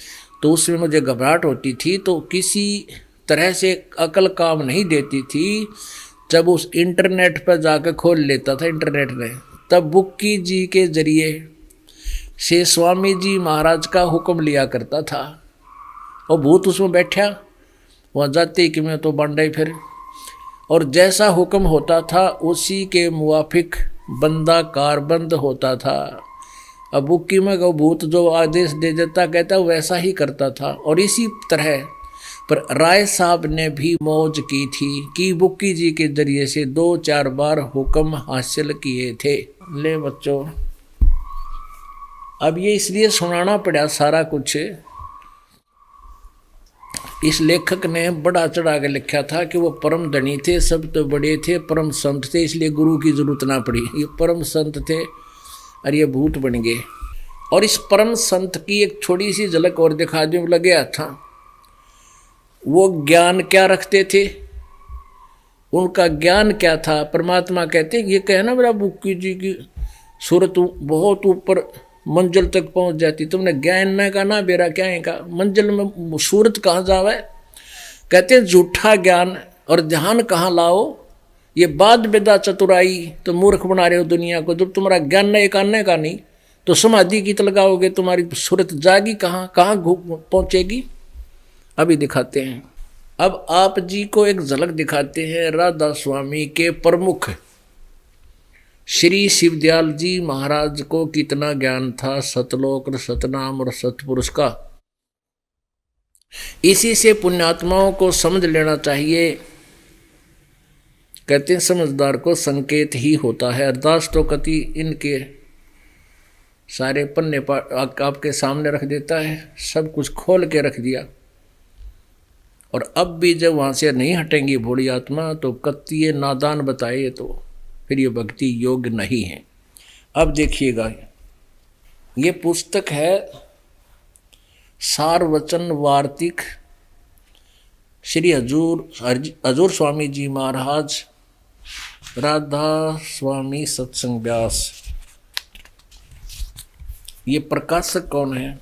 तो उसमें मुझे घबराहट होती थी, तो किसी तरह से अकल काम नहीं देती थी। जब उस इंटरनेट पर जाकर खोल लेता था इंटरनेट में, तब बुक्की जी के जरिए से स्वामी जी महाराज का हुक्म लिया करता था और भूत उसमें बैठा, वहाँ जाते कि मैं तो बांडे फिर, और जैसा हुक्म होता था उसी के मुवाफिक बंदा कारबंद होता था। अब बुक्की में वो भूत जो आदेश दे देता कहता वैसा ही करता था। और इसी तरह पर राय साहब ने भी मौज की थी कि बुक्की जी के जरिए से 2-4 बार हुक्म हासिल किए थे। ले बच्चों, अब ये इसलिए सुनाना पड़ा सारा कुछ, इस लेखक ने बड़ा चढ़ा के लिखा था कि वो परम धनी थे, सब तो बड़े थे, परम संत थे, इसलिए गुरु की जरूरत ना पड़ी। ये परम संत थे और ये भूत बन गए। और इस परम संत की एक छोटी सी झलक और दिखा दूं, लगे था वो ज्ञान क्या रखते थे, उनका ज्ञान क्या था। परमात्मा कहते ये कहना मेरा बुक्की जी की सूरत बहुत ऊपर मंजिल तक पहुंच जाती, तुमने ज्ञान न का ना बेरा क्या है का, मंजिल में सूरत कहाँ जावे। कहते झूठा ज्ञान और ध्यान कहाँ लाओ, ये बाद बेदा चतुराई तो मूर्ख बना रहे हो दुनिया को। जब तुम्हारा ज्ञान न एक आने का नहीं तो समाधि की लगाओगे, तुम्हारी सूरत जागी कहाँ कहाँ पहुँचेगी। अभी दिखाते हैं। अब आप जी को एक झलक दिखाते हैं राधा स्वामी के प्रमुख श्री शिवदयाल जी महाराज को कितना ज्ञान था सतलोक और सतनाम और सतपुरुष का। इसी से पुण्यात्माओं को समझ लेना चाहिए। कहते हैं समझदार को संकेत ही होता है। अरदास तो कति इनके सारे पन्ने आपके सामने रख देता है, सब कुछ खोल के रख दिया। और अब भी जब वहाँ से नहीं हटेंगी भोली आत्मा तो कत्ती नादान बताए तो फिर ये भक्ति योग्य नहीं है। अब देखिएगा, ये पुस्तक है सारवचन वार्तिक श्री हजूर स्वामी जी महाराज राधा स्वामी सत्संग व्यास। ये प्रकाशक कौन है?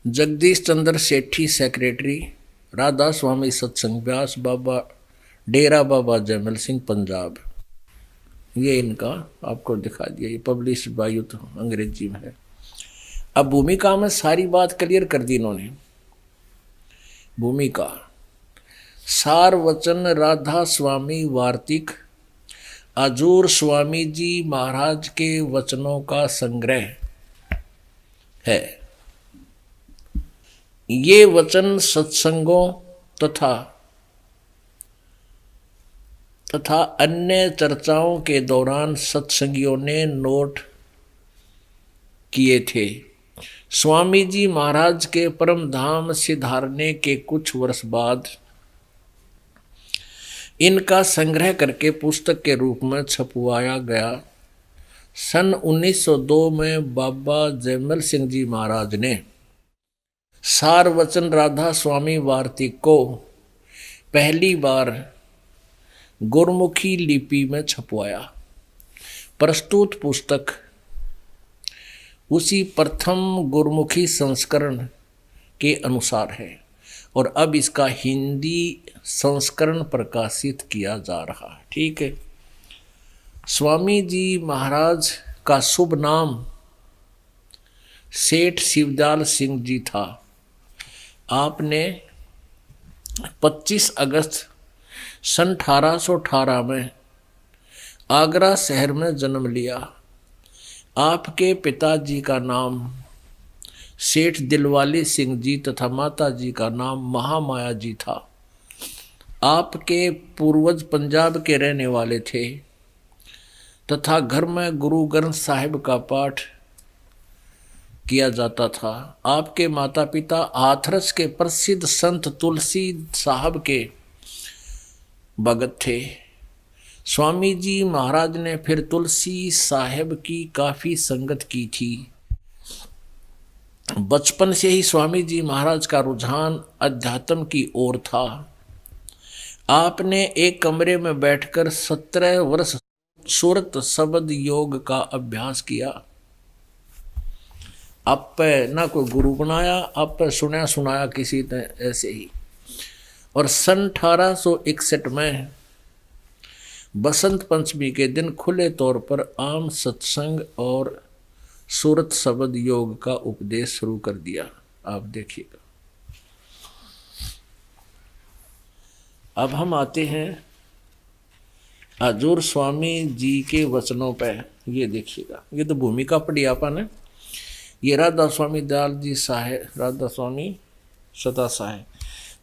जगदीश चंद्र सेठी, सेक्रेटरी, राधा स्वामी सत्संग व्यास, बाबा डेरा बाबा जयमल सिंह, पंजाब। ये इनका आपको दिखा दिया, ये पब्लिश बाय अंग्रेजी में है। अब भूमिका में सारी बात क्लियर कर दी इन्होंने। भूमिका सार वचन राधा स्वामी वार्तिक हजूर स्वामी जी महाराज के वचनों का संग्रह है। ये वचन सत्संगों तथा अन्य चर्चाओं के दौरान सत्संगियों ने नोट किए थे। स्वामी जी महाराज के परम धाम सिधारने के कुछ वर्ष बाद इनका संग्रह करके पुस्तक के रूप में छपवाया गया। सन 1902 में बाबा जयमल सिंह जी महाराज ने सार वचन राधा स्वामी वार्तिक को पहली बार गुरमुखी लिपि में छपवाया। प्रस्तुत पुस्तक उसी प्रथम गुरमुखी संस्करण के अनुसार है और अब इसका हिंदी संस्करण प्रकाशित किया जा रहा है। ठीक है। स्वामी जी महाराज का शुभ नाम सेठ शिवदयाल सिंह जी था। आपने 25 अगस्त सन 1818 में आगरा शहर में जन्म लिया। आपके पिताजी का नाम सेठ दिलवाले सिंह जी तथा माता जी का नाम महामाया जी था। आपके पूर्वज पंजाब के रहने वाले थे तथा घर में गुरु ग्रंथ साहिब का पाठ किया जाता था। आपके माता पिता हाथरस के प्रसिद्ध संत तुलसी साहब के भगत थे। स्वामी जी महाराज ने फिर तुलसी साहब की काफी संगत की थी। बचपन से ही स्वामी जी महाराज का रुझान अध्यात्म की ओर था। आपने एक कमरे में बैठकर 17 वर्ष सूरत शब्द योग का अभ्यास किया। आप पे ना कोई गुरु बनाया, आप पे सुनाया सुनाया किसी ने ऐसे ही। और सन 1861 में बसंत पंचमी के दिन खुले तौर पर आम सत्संग और सूरत शब्द योग का उपदेश शुरू कर दिया। आप देखिएगा। अब हम आते हैं हजूर स्वामी जी के वचनों पे। ये देखिएगा, ये तो भूमिका पढ़ी आपन है। ये राधा स्वामी दयाल जी साहेब, राधा स्वामी सदा साहेब।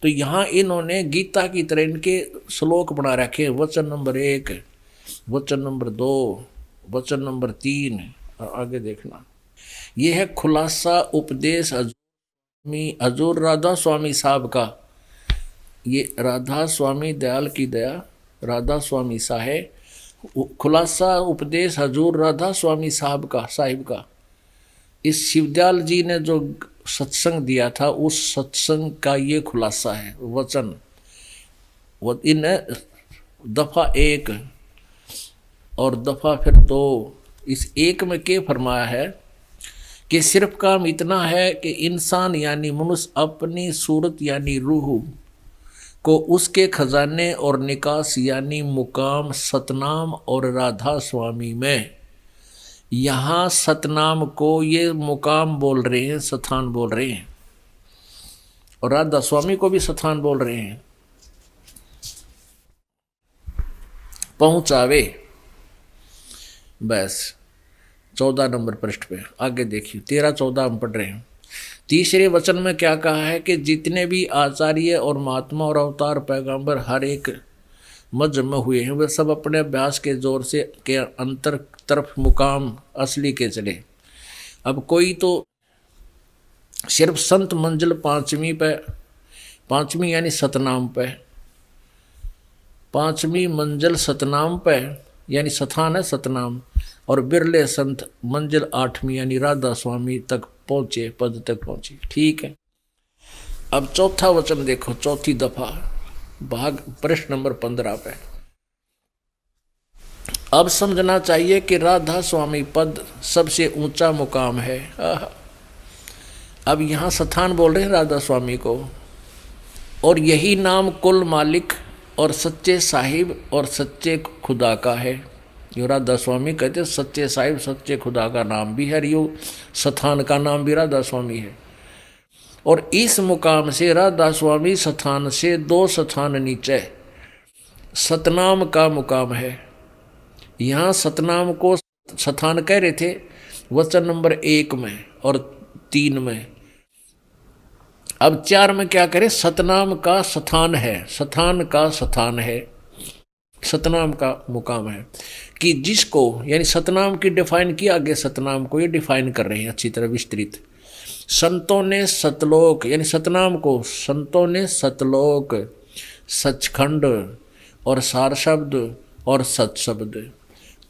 तो यहाँ इन्होंने गीता की तरह इनके श्लोक बना रखे। वचन नंबर 1, वचन नंबर 2, वचन नंबर 3 और आगे देखना। ये है खुलासा उपदेश हजूर राधा स्वामी साहब का। ये राधा स्वामी दयाल की दया, राधा स्वामी साहेब, खुलासा उपदेश हजूर राधा स्वामी साहब का। इस शिवदयाल जी ने जो सत्संग दिया था उस सत्संग का ये खुलासा है वचन। वो इन दफा 1 और दफा फिर 2। इस 1 में क्या फरमाया है कि सिर्फ काम इतना है कि इंसान यानी मनुष्य अपनी सूरत यानी रूह को उसके खजाने और निकास यानी मुकाम सतनाम और राधा स्वामी में, यहाँ सतनाम को ये मुकाम बोल रहे हैं, स्थान बोल रहे हैं, और राधा स्वामी को भी स्थान बोल रहे हैं, पहुंचावे। बस 14 नंबर पृष्ठ पे आगे देखिए, 13-14 हम पढ़ रहे हैं। तीसरे वचन में क्या कहा है कि जितने भी आचार्य और महात्मा और अवतार पैगंबर हर एक मजहब में हुए हैं वे सब अपने अभ्यास के जोर से के अंतर तरफ मुकाम असली के चले। अब कोई तो सिर्फ संत मंजिल पांचवी यानी सतनाम पे, 5वीं मंजिल सतनाम पे यानी स्थान है सतनाम, और बिरले संत मंजिल 8वीं यानी राधा स्वामी तक पहुंचे, पद तक पहुंचे। ठीक है। अब चौथा वचन देखो, चौथी दफा भाग पृष्ठ नंबर 15 पे। अब समझना चाहिए कि राधा स्वामी पद सबसे ऊंचा मुकाम है। अब यहाँ स्थान बोल रहे हैं राधा स्वामी को, और यही नाम कुल मालिक और सच्चे साहिब और सच्चे खुदा का है। यो राधा स्वामी कहते सच्चे साहिब सच्चे खुदा का नाम भी है, यो स्थान का नाम भी राधा स्वामी है। और इस मुकाम से राधा स्वामी स्थान से 2 स्थान नीचे सतनाम का मुकाम है। यहाँ सतनाम को स्थान कह रहे थे वचन नंबर 1 में और 3 में। अब 4 में क्या करें, सतनाम का स्थान है, स्थान का स्थान है, सतनाम का मुकाम है। कि जिसको यानी सतनाम की डिफाइन किया, आगे सतनाम को ये डिफाइन कर रहे हैं अच्छी तरह विस्तृत। संतों ने सतलोक यानी सतनाम को संतों ने सतलोक, सचखंड और सार शब्द और सत शब्द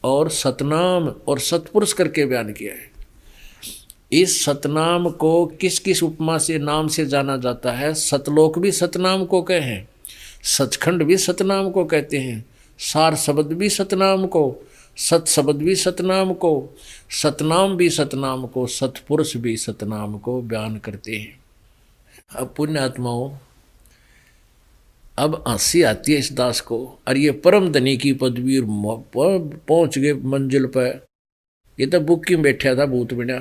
और सतनाम और सतपुरुष करके बयान किया है। इस सतनाम को किस किस उपमा से नाम से जाना जाता है? सतलोक भी सतनाम को कहे, सचखंड भी सतनाम को कहते हैं, सार शब्द भी सतनाम को, सत शब्द भी सतनाम को, सतनाम भी सतनाम को, सतपुरुष भी सतनाम को बयान करते हैं। अब पुण्यात्माओं, अब हंसी आती है इस दास को, और ये परम धनी की पदवी पहुंच गए मंजिल पर। ये तो बुक में बैठा था भूत बिना,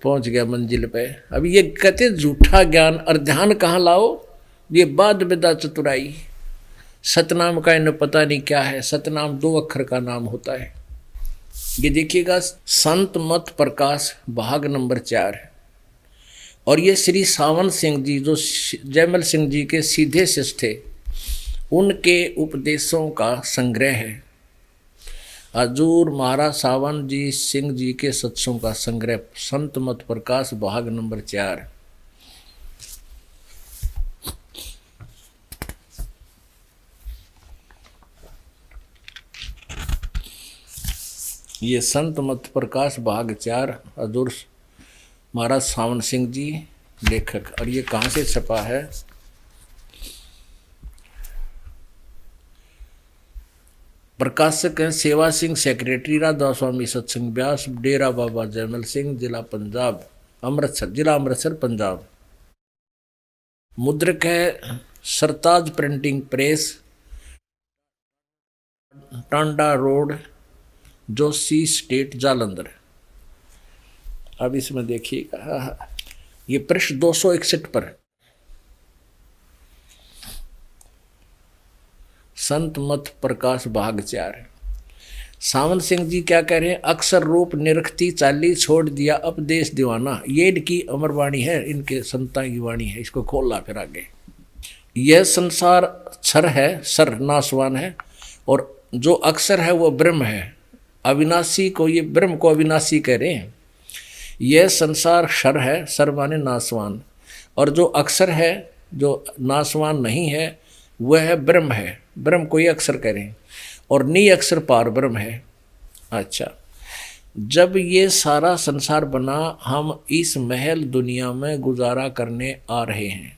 पहुंच गया मंजिल पे। अब ये कहते झूठा ज्ञान और ध्यान कहाँ लाओ? ये बाद विदा चतुराई, सतनाम का इन्हें पता नहीं क्या है। सतनाम 2 अक्षर का नाम होता है। ये देखिएगा, संत मत प्रकाश भाग नंबर 4 है। और ये श्री सावन सिंह जी जो जयमल सिंह जी के सीधे शिष्य थे, उनके उपदेशों का संग्रह है। हजूर महाराज सावन जी सिंह जी के सत्संग का संग्रह, संत मत प्रकाश भाग नंबर 4। ये संत मत प्रकाश भाग 4 हजूर महाराज सावन सिंह जी लेखक। और ये कहाँ से छपा है? प्रकाशक हैं सेवा सिंह, सेक्रेटरी राधा स्वामी सत्संग व्यास, डेरा बाबा जयमल सिंह, जिला पंजाब अमृतसर, जिला अमृतसर पंजाब। मुद्रक है Sartaj printing press, Tanda road, Joshi state, Jalandhar. अब इसमें देखिएगा, ये पृष्ठ 261 पर संत मत प्रकाश भाग 4। सावन सिंह जी क्या कह रहे हैं? अक्षर रूप निरखती चाली छोड़ दिया उपदेश दीवाना। ये इनकी अमर वाणी है, इनके संता की वाणी है। इसको खोलना फिर आगे। यह संसार क्षर है, सर नाशवान है, और जो अक्षर है वो ब्रह्म है। अविनाशी को, ये ब्रह्म को अविनाशी कह रहे हैं। यह संसार क्षर है, सर माने नाशवान, और जो अक्षर है जो नाशवान नहीं है वह है ब्रह्म है। ब्रह्म को ये अक्षर कह रहे हैं, और नी अक्षर पार ब्रह्म है। अच्छा, जब ये सारा संसार बना, हम इस महल दुनिया में गुजारा करने आ रहे हैं,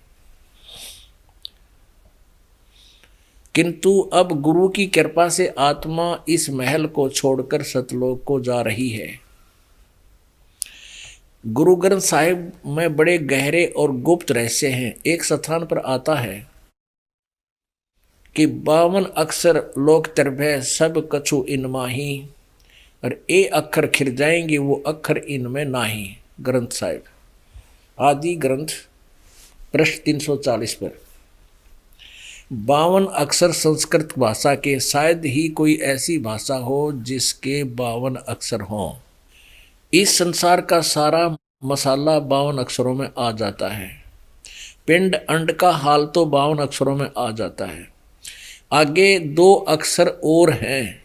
किंतु अब गुरु की कृपा से आत्मा इस महल को छोड़कर सतलोक को जा रही है। गुरु ग्रंथ साहिब में बड़े गहरे और गुप्त रहस्य हैं। एक स्थान पर आता है कि 52 अक्षर लोक तरभय सब कछु इनमाही, और ए अक्षर खिर जाएंगे वो अक्षर इनमें नाही। ग्रंथ साहिब आदि ग्रंथ पृष्ठ 340 पर। 52 अक्षर संस्कृत भाषा के, शायद ही कोई ऐसी भाषा हो जिसके 52 अक्षर हों। इस संसार का सारा मसाला 52 अक्षरों में आ जाता है। पिंड अंड का हाल तो 52 अक्षरों में आ जाता है। आगे 2 अक्षर और हैं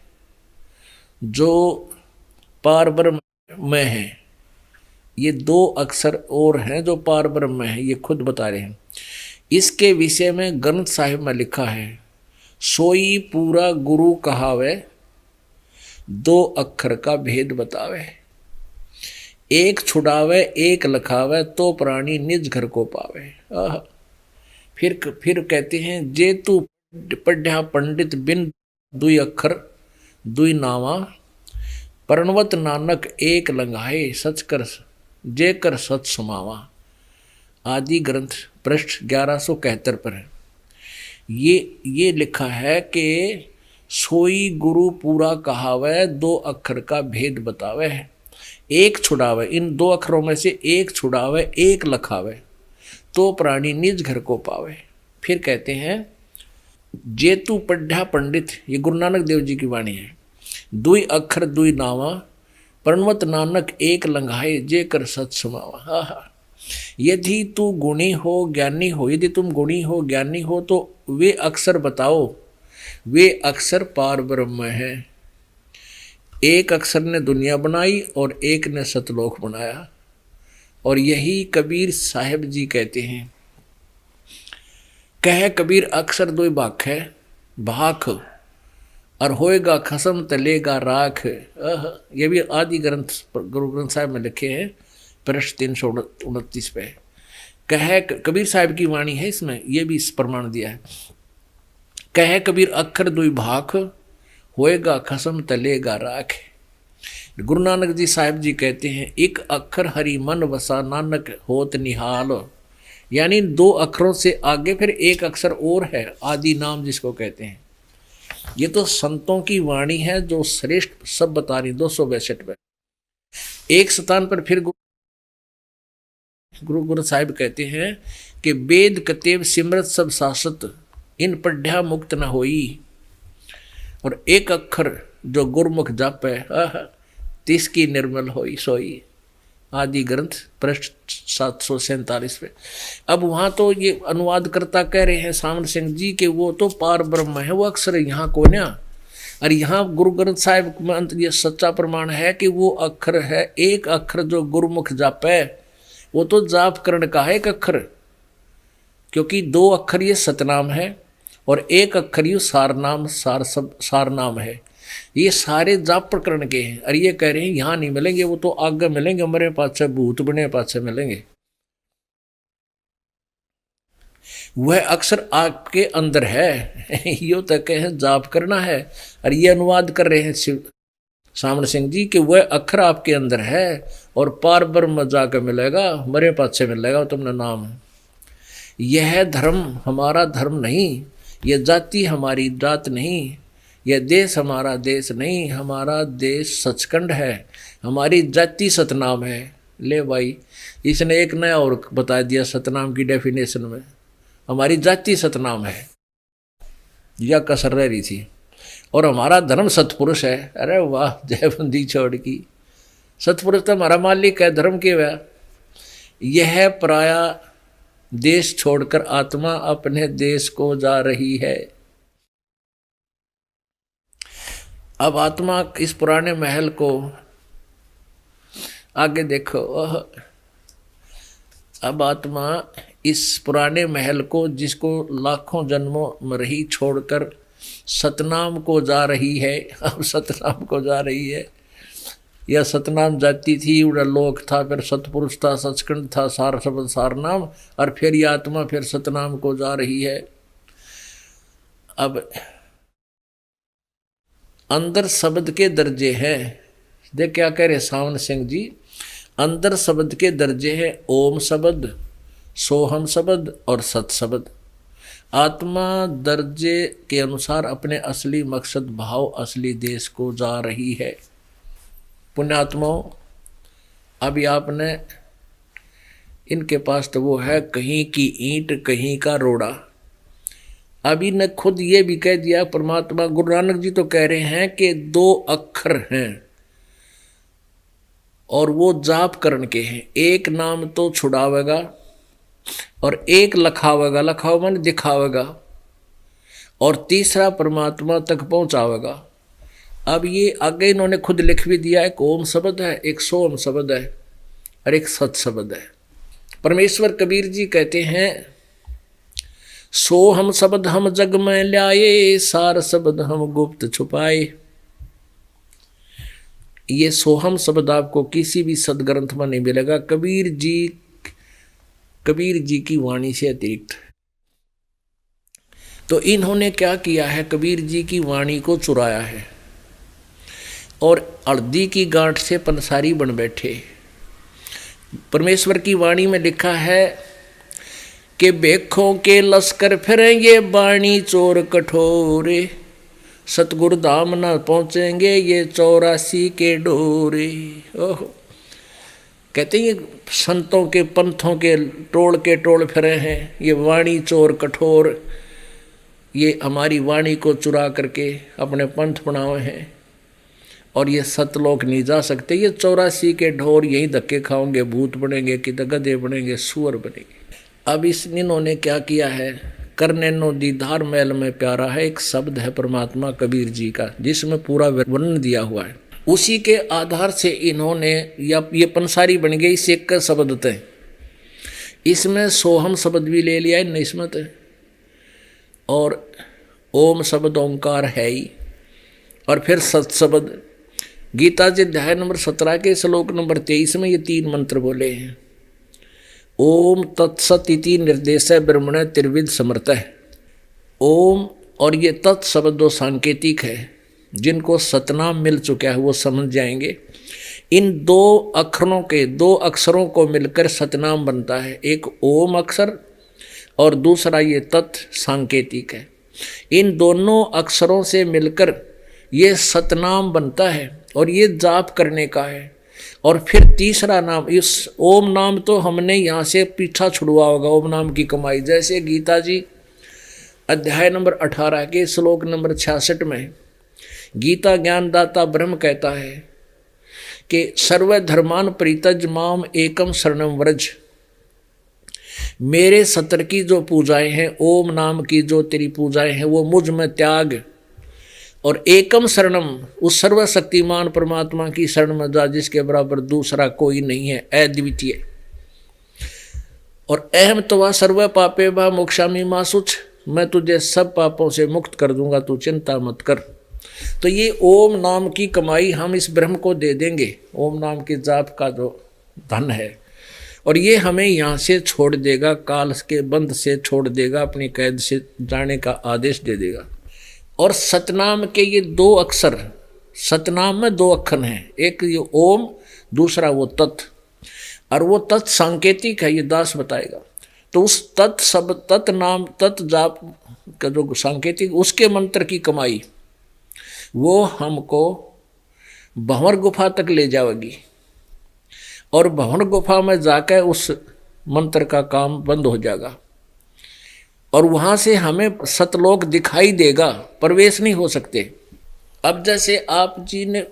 जो पारब्रह्म में हैं। ये 2 अक्षर और हैं जो पारब्रह्म में हैं, ये खुद बता रहे हैं। इसके विषय में ग्रंथ साहिब में लिखा है, सोई पूरा गुरु कहावे, 2 अक्षर का भेद बतावे। एक छुड़ावे एक लखावे, तो प्राणी निज घर को पावे। फिर कहते हैं, जे तू पढ़्या पंडित बिन दुई अक्षर दुई नावा, प्रणवत नानक एक लंघाए, सच कर जे कर सच समावा। आदि ग्रंथ पृष्ठ 1171 पर है। ये लिखा है कि सोई गुरु पूरा कहावे, 2 अक्षर का भेद बतावे है। एक छुड़ावे, इन 2 अक्षरों में से एक छुड़ावे एक लखावे, तो प्राणी निज घर को पावे। फिर कहते हैं, जेतु पढ़्या पंडित, ये गुरु नानक देव जी की वाणी है, दुई अक्षर दुई नावा, प्रणवत नानक एक लंघाए, जे कर सच समावा। यदि तू गुणी हो ज्ञानी हो, यदि तुम गुणी हो ज्ञानी हो तो वे अक्षर बताओ। वे अक्षर पार ब्रह्म है। एक अक्षर ने दुनिया बनाई और एक ने सतलोक बनाया। और यही कबीर साहिब जी कहते हैं, कह कबीर अक्षर दो भाख है, भाख और होएगा खसम तलेगा राख। ये भी आदि ग्रंथ गुरु ग्रंथ साहिब में लिखे हैं, पृष्ठ 329 पे। कह कबीर साहिब की वाणी है, इसमें ये भी प्रमाण दिया है। कह कबीर अक्षर दुई भाख, होएगा खसम तलेगा राख। गुरु नानक जी साहिब जी कहते हैं, एक अक्षर हरि मन वसा नानक होत निहाल। यानी 2 अक्षरों से आगे फिर एक अक्षर और है, आदि नाम जिसको कहते हैं। ये तो संतों की वाणी है जो श्रेष्ठ सब बता रही। 262 में एक स्थान पर फिर गुरु साहिब कहते हैं कि वेद कतेव सिमरत सब शासत इन पढ़्या मुक्त न होई। और एक अक्षर जो गुरमुख जापे तिसकी निर्मल होई सोई। आदि ग्रंथ पृष्ठ 747 पे। अब वहां तो ये अनुवादकर्ता कह रहे हैं सामन सिंह जी के वो तो पार ब्रह्म है, वो अक्षर यहाँ कोन्या। और यहाँ गुरु ग्रंथ साहिब में ये सच्चा प्रमाण है कि वो अक्षर है, एक अक्षर जो गुरुमुख जापे वो तो जाप करण का है एक अक्षर, क्योंकि दो अक्षर ये सतनाम है और एक अक्षर ये सारनाम सारनाम है। ये सारे जाप प्रकरण के हैं। और ये कह रहे हैं यहाँ नहीं मिलेंगे, वो तो आगे मिलेंगे, हमारे पाछे भूत बने पाछे मिलेंगे। वह अक्षर आपके अंदर है यो तक है जाप करना है। और ये अनुवाद कर रहे हैं शिव सामन सिंह जी कि वह अक्षर आपके अंदर है और पार ब्रह्म जाकर मिलेगा, मरे पाछे मिलेगा तुमने नाम। यह धर्म हमारा धर्म नहीं, यह जाति हमारी जात नहीं, यह देश हमारा देश नहीं, हमारा देश सचखंड है, हमारी जाति सतनाम है। ले भाई, इसने एक नया और बता दिया सतनाम की डेफिनेशन में, हमारी जाति सतनाम है, यह कसर रह रही थी। और हमारा धर्म सतपुरुष है। अरे वाह, जय बंदी छोड़ की, सतपुरुष तो हमारा मालिक है, धर्म के वह। यह पराया देश छोड़कर आत्मा अपने देश को जा रही है। अब आत्मा इस पुराने महल को आगे देखो, अब आत्मा इस पुराने महल को जिसको लाखों जन्मों में रही छोड़कर सतनाम को जा रही है। अब सतनाम को जा रही है। यह सतनाम जाति थी, उड़ा लोक था, फिर सतपुरुष था, सचखंड था, सार शब्द सारनाम, और फिर यह आत्मा फिर सतनाम को जा रही है। अब अंदर शब्द के दर्जे हैं। देख क्या कह रहे सावन सिंह जी, अंदर शब्द के दर्जे हैं ओम शब्द, सोहम शब्द और सत शब्द। आत्मा दर्जे के अनुसार अपने असली मकसद भाव असली देश को जा रही है। पुण्यात्माओं, अभी आपने इनके पास तो वो है कहीं की ईंट कहीं का रोड़ा। अभी ने खुद ये भी कह दिया परमात्मा, गुरु नानक जी तो कह रहे हैं कि दो अक्षर हैं और वो जाप करण के हैं। एक नाम तो छुड़ावेगा और एक लखावेगा, लखाव मन दिखावेगा, और तीसरा परमात्मा तक पहुंचावेगा। अब ये आगे इन्होंने खुद लिख भी दिया, एक ओम शब्द है, एक सोम शब्द है और एक सत शब्द है। परमेश्वर कबीर जी कहते हैं, सोहम शब्द हम जग में ल्याए, सार शब्द हम गुप्त छुपाए। ये सोहम शब्द आपको किसी भी सदग्रंथ में नहीं मिलेगा, कबीर जी की वाणी से अतिरिक्त। तो इन्होंने क्या किया है, कबीर जी की वाणी को चुराया है और हल्दी की गांठ से पंसारी बन बैठे। परमेश्वर की वाणी में लिखा है कि बेखों के लश्कर फिरेंगे बाणी चोर कठोरे, सतगुरु धाम न पहुंचेंगे ये 84 के डोरे। ओह, कहते हैं ये संतों के पंथों के टोल फिरे हैं, ये वाणी चोर कठोर, ये हमारी वाणी को चुरा करके अपने पंथ बनाए हैं और ये सतलोक नहीं जा सकते। ये 84 के ढोर यही धक्के खाओगे, भूत बनेंगे कि गधे बनेंगे, सुअर बनेंगे। अब इन्होंने क्या किया है, करने नो दीदार मैल में प्यारा है, एक शब्द है परमात्मा कबीर जी का जिसमें पूरा वर्णन दिया हुआ है। उसी के आधार से इन्होंने ये पंसारी बन गई इस एक शब्द थे। इसमें सोहम शब्द भी ले लिया है निस्मत, और ओम शब्द ओंकार है ही, और फिर सत शब्द। गीता जी अध्याय नंबर 17 के श्लोक नंबर 23 में ये 3 मंत्र बोले हैं। ओम तत्सत इति निर्देश ब्रह्मण त्रिविध समर्थ है। ओम और ये तत् शब्द दो सांकेतिक है, जिनको सतनाम मिल चुका है वो समझ जाएंगे। इन दो अक्षरों को मिलकर सतनाम बनता है, एक ओम अक्षर और दूसरा ये तत् सांकेतिक है। इन दोनों अक्षरों से मिलकर ये सतनाम बनता है और ये जाप करने का है। और फिर तीसरा नाम, इस ओम नाम तो हमने यहाँ से पीछा छुड़वा होगा, ओम नाम की कमाई। जैसे गीता जी अध्याय नंबर 18 के श्लोक नंबर 66 में गीता ज्ञानदाता ब्रह्म कहता है कि सर्वधर्मान परित्यज माम एकम शरणम व्रज। मेरे सत्र की जो पूजाएं हैं, ओम नाम की जो तेरी पूजाएं हैं, वो मुझ में त्याग और एकम शरणम, उस सर्वशक्तिमान परमात्मा की शरण में जा जिसके बराबर दूसरा कोई नहीं है, अद्वितीय। और अहम तवा सर्व पापे बा मोक्षामी मां सुच, मैं तुझे सब पापों से मुक्त कर दूंगा, तू चिंता मत कर। तो ये ओम नाम की कमाई हम इस ब्रह्म को दे देंगे, ओम नाम के जाप का जो धन है, और ये हमें यहाँ से छोड़ देगा, काल के बंध से छोड़ देगा, अपनी कैद से जाने का आदेश दे देगा। और सतनाम के ये 2 अक्षर, सतनाम में 2 अक्षर हैं, एक ये ओम, दूसरा वो तत्, और वो तत् सांकेतिक है, ये दास बताएगा। तो उस तत् सब तत् नाम तत् जाप का जो सांकेतिक, उसके मंत्र की कमाई वो हमको भंवर गुफा तक ले जाएगी, और भंवर गुफा में जाकर उस मंत्र का काम बंद हो जाएगा, और वहां से हमें सतलोक दिखाई देगा, प्रवेश नहीं हो सकते। अब जैसे आप जी ने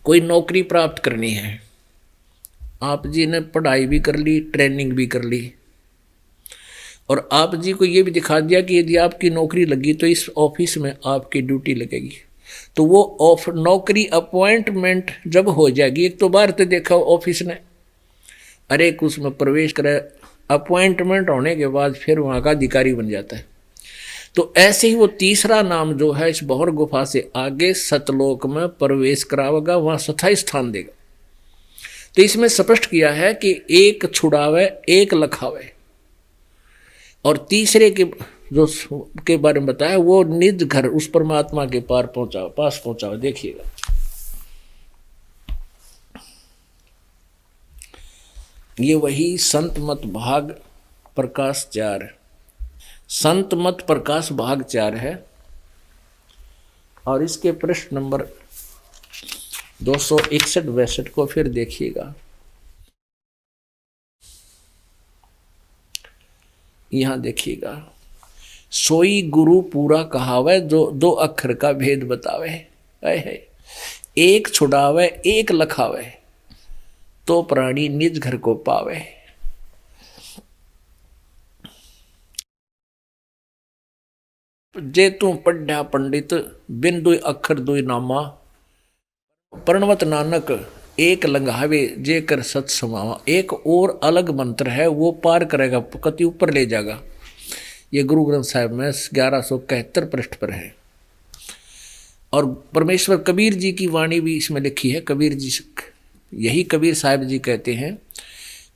कोई नौकरी प्राप्त करनी है, आप जी ने पढ़ाई भी कर ली, ट्रेनिंग भी कर ली, और आप जी को ये भी दिखा दिया कि यदि आपकी नौकरी लगी तो इस ऑफिस में आपकी ड्यूटी लगेगी। तो वो नौकरी अपॉइंटमेंट जब हो जाएगी, एक तो बार तो देखा ऑफिस ने, अरे उसमें प्रवेश करे, अपॉइंटमेंट होने के बाद फिर वहाँ का अधिकारी बन जाता है। तो ऐसे ही वो तीसरा नाम जो है इस भंवर गुफा से आगे सतलोक में प्रवेश करावेगा, वहाँ स्थायी स्थान देगा। तो इसमें स्पष्ट किया है कि एक छुड़ावे एक लखावे, और तीसरे के जो के बारे में बताया वो निज घर उस परमात्मा के पास पहुंचावे। देखिएगा ये वही संत मत भाग प्रकाश 4, संत मत प्रकाश भाग 4 है, और इसके पृष्ठ नंबर 261-62 को फिर देखिएगा। यहां देखिएगा, सोई गुरु पूरा कहावे जो 2 अक्षर का भेद बतावे है, एक छुड़ावे एक लखावे, तो प्राणी निज घर को पावे। जे तू पढ़ा पंडित बिन 2 अक्षर 2 नामा, प्रणवत नानक एक लंघावे जे कर सत समावा। एक और अलग मंत्र है, वो पार करेगा, कति ऊपर ले जाएगा। ये गुरु ग्रंथ साहिब में 1171 पृष्ठ पर है। और परमेश्वर कबीर जी की वाणी भी इसमें लिखी है। कबीर जी, यही कबीर साहिब जी कहते हैं,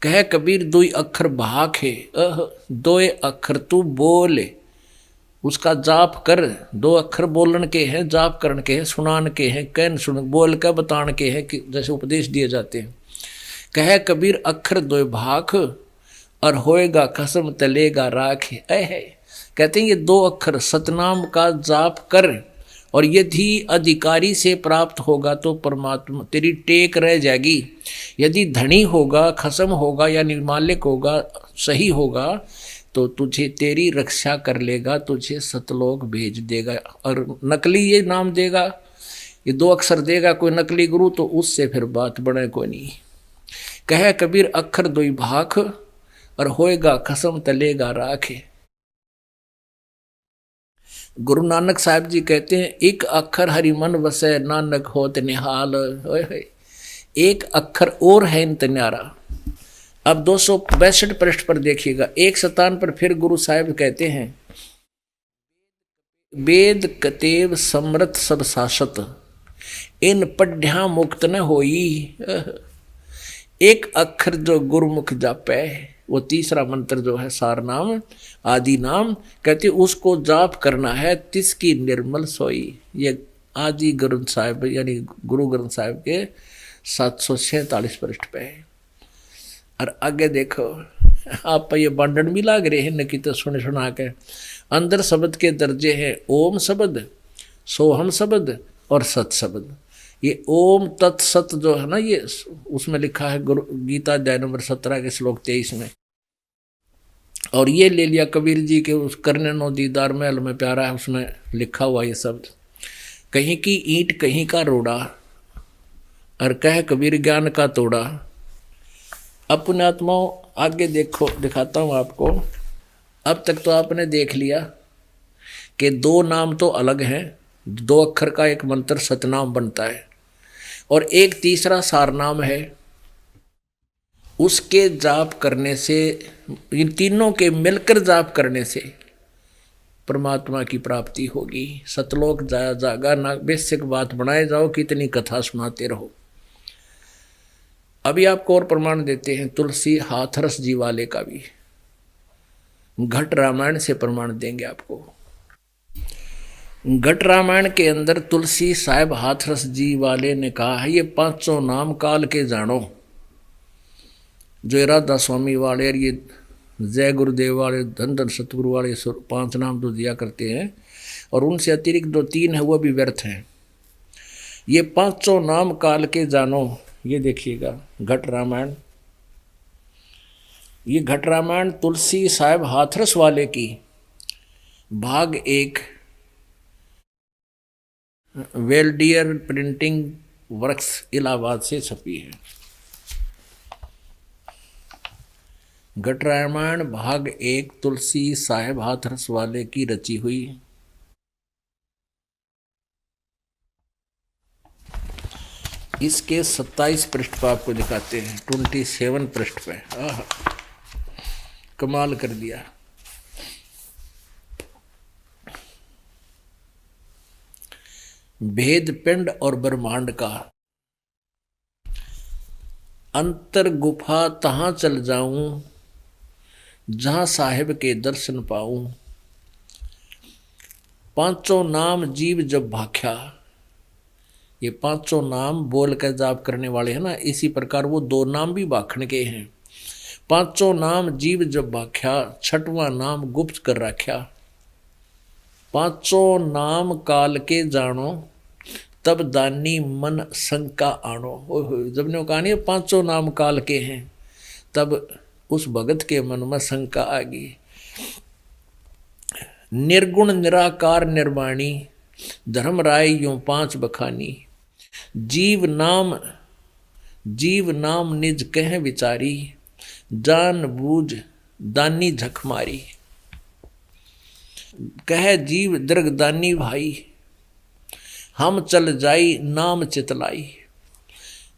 कह कबीर 2 अक्षर भाख है, 2 अक्षर तू बोले, उसका जाप कर। 2 अक्षर बोलन के हैं, जाप करन के हैं, सुनान के हैं, कहन सुन बोल कर बतान के हैं, कि जैसे उपदेश दिए जाते हैं। कह कबीर अक्षर 2 भाख, और होएगा कसम तलेगा राख है। कहते हैं ये 2 अक्षर सतनाम का जाप कर, और यदि अधिकारी से प्राप्त होगा तो परमात्मा तेरी टेक रह जाएगी। यदि धनी होगा, खसम होगा या निर्मालिक होगा, सही होगा, तो तुझे तेरी रक्षा कर लेगा, तुझे सतलोक भेज देगा। और नकली ये नाम देगा, ये 2 अक्षर देगा कोई नकली गुरु, तो उससे फिर बात बने कोई नहीं। कहे कबीर अक्षर 2 भाख, और होएगा खसम तलेगा राखे। गुरु नानक साहब जी कहते हैं, एक अक्षर हरि मन वसै नानक होत निहाल। एक अक्षर और है इंत न्यारा। अब 262 पृष्ठ पर देखिएगा, एक स्थान पर फिर गुरु साहिब कहते हैं, वेद कतेव समृत सब शासत, इन पढ़्या मुक्त न होई। एक अक्षर जो गुरुमुख जापै, वो तीसरा मंत्र जो है सार नाम आदि नाम, कहते उसको जाप करना है, तिसकी निर्मल सोई। ये आदि ग्रंथ साहिब यानी गुरु ग्रंथ साहिब के 746 पृष्ठ पे है। और आगे देखो, आप ये बांडन भी लाग रहे हैं न कि तो सुन सुना के। अंदर शब्द के दर्जे हैं ओम शब्द, सोहम शब्द और सत शब्द। ये ओम तत्सत जो है ना, ये उसमें लिखा है गीता अध्याय नंबर 17 के श्लोक 23 में। और ये ले लिया कबीर जी के उस करने नो दीदार महल में प्यारा है, उसमें लिखा हुआ ये शब्द, कहीं की ईंट कहीं का रोड़ा, और कह कबीर ज्ञान का तोड़ा। अपने आत्माओं आगे देखो, दिखाता हूँ आपको। अब तक तो आपने देख लिया कि दो नाम तो अलग हैं, दो अक्षर का एक मंत्र सतनाम बनता है, और एक तीसरा सारनाम है। उसके जाप करने से, इन तीनों के मिलकर जाप करने से परमात्मा की प्राप्ति होगी। सतलोक जाया जागा ना, बेसिक बात बनाए जाओ, कितनी कथा सुनाते रहो। अभी आपको और प्रमाण देते हैं तुलसी हाथरस जी वाले का भी, घट रामायण से प्रमाण देंगे आपको। घट रामायण के अंदर तुलसी साहिब हाथरस जी वाले ने कहा है, ये पांचों नाम काल के जानो। जो राधा स्वामी वाले और ये जय गुरुदेव वाले, धन धन सतगुरु वाले 5 नाम तो दिया करते हैं, और उनसे अतिरिक्त 2-3 है वो भी व्यर्थ हैं। ये पांचों नाम काल के जानो, ये देखिएगा घट रामायण। ये घट रामायण तुलसी साहिब हाथरस वाले की भाग 1 वेल्डियर प्रिंटिंग वर्क्स इलाहाबाद से छपी है। घट रामायण भाग 1 तुलसी साहिब हाथरस वाले की रची हुई। इसके 27 पृष्ठ पर आपको दिखाते हैं, 27 पृष्ठ पे। कमाल कर दिया। भेद पिंड और ब्रह्मांड का, अंतर गुफा तहां चल जाऊं जहां साहिब के दर्शन पाऊं। पांचों नाम जीव जब भाख्या, ये पांचों नाम बोल कर जाप करने वाले हैं ना, इसी प्रकार वो 2 नाम भी भाखण के हैं। पांचों नाम जीव जब भाख्या, 6वां नाम गुप्त कर रख्या। पांचों नाम काल के जानो, तब दानी मन शंका आनो। जब ने कहा नहीं पांचों नाम काल के हैं, तब उस भगत के मन में शंका आ गई। निर्गुण निराकार निर्वाणी, धर्म राय यूं 5 बखानी। जीव नाम निज कह विचारी, जान बूझ दानी झक मारी। कह जीव दृगदानी भाई, हम चल जाई नाम चितलाई।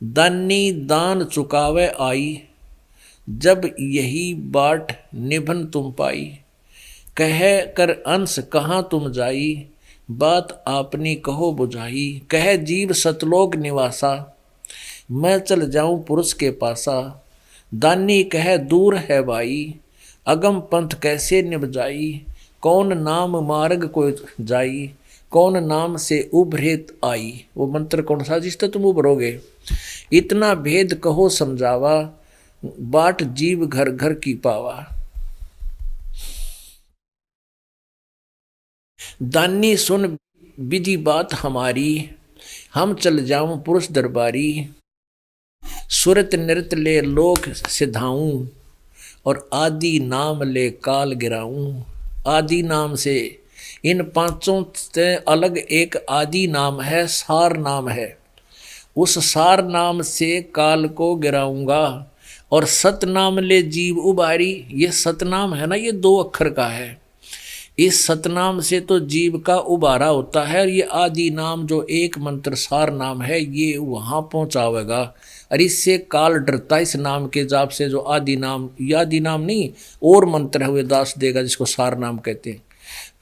दानी दान चुकावे आई, जब यही बाट निभन तुम पाई। कह कर अंश कहाँ तुम जाई, बात आपनी कहो बुझाई। कह जीव सतलोक निवासा, मैं चल जाऊं पुरुष के पासा। दानी कह दूर है भाई, अगम पंथ कैसे निभ जाई। कौन नाम मार्ग को जाई, कौन नाम से उभरेत आई। वो मंत्र कौन सा जिससे तुम उभरोगे। इतना भेद कहो समझावा, बाट जीव घर घर की पावा। दानी सुन विधि बात हमारी, हम चल जाऊं पुरुष दरबारी। सुरत नृत ले लोक सिधाऊं, और आदि नाम ले काल गिराऊं। आदि नाम से इन 5 से अलग एक आदि नाम है, सार नाम है। उस सार नाम से काल को गिराऊंगा, और सतनाम ले जीव उबारी। ये सतनाम है ना, ये 2 अक्षर का है। इस सतनाम से तो जीव का उबारा होता है, और ये आदि नाम जो एक मंत्र सार नाम है, ये वहाँ पहुँचावेगा। और इससे काल डरता, इस नाम के जाप से। जो आदि नाम, ये आदि नाम नहीं और मंत्र है, वे दास देगा, जिसको सार नाम कहते हैं।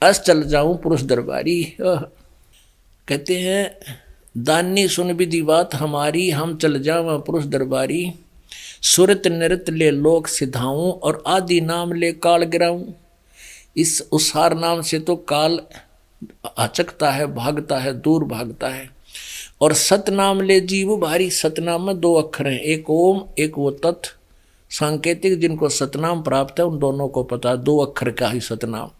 अस चल जाऊं पुरुष दरबारी, कहते हैं दानी सुन विधि बात हमारी, हम चल जाऊं पुरुष दरबारी। सुरत नृत ले लोक सिधाऊं, और आदि नाम ले काल गिराऊं। इस उसार नाम से तो काल अचकता है, भागता है, दूर भागता है। और सतनाम ले जीव भारी। सतनाम में 2 अक्षर हैं, एक ओम एक वो तत्। सांकेतिक जिनको सतनाम प्राप्त है उन दोनों को पता, 2 अक्षर का ही सतनाम।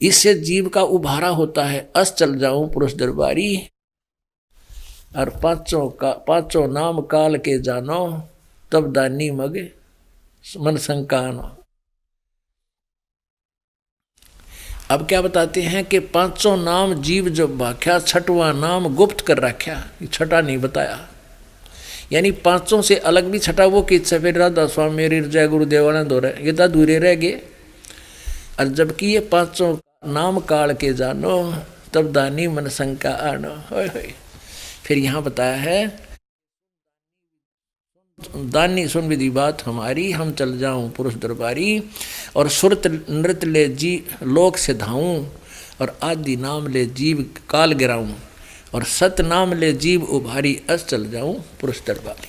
इससे जीव का उभारा होता है। अस चल जाऊं पुरुष दरबारी, और पांचों नाम काल के जानो, तब दानी मगे मन शंका आनो। अब क्या बताते हैं कि 500 नाम जीव जो भाख्या, छठवां नाम गुप्त कर रखा, छठा नहीं बताया। यानी 500 से अलग भी छठा वो कि फिर राधा स्वामी मेरी जय गुरुदेवानंद हो रहे, ये तो अधूरे रह गए। और जबकि ये 500 नाम काल के जानो, तब दानी मन शंका आनो। होय होय। फिर यहाँ बताया है, दानी सुन विधि बात हमारी, हम चल जाऊं पुरुष दरबारी, और सुरत नृत्य ले जी लोक से धाऊं, और आदि नाम ले जीव काल गिराऊं, और सत नाम ले जीव उभारी, अस चल जाऊं पुरुष दरबारी।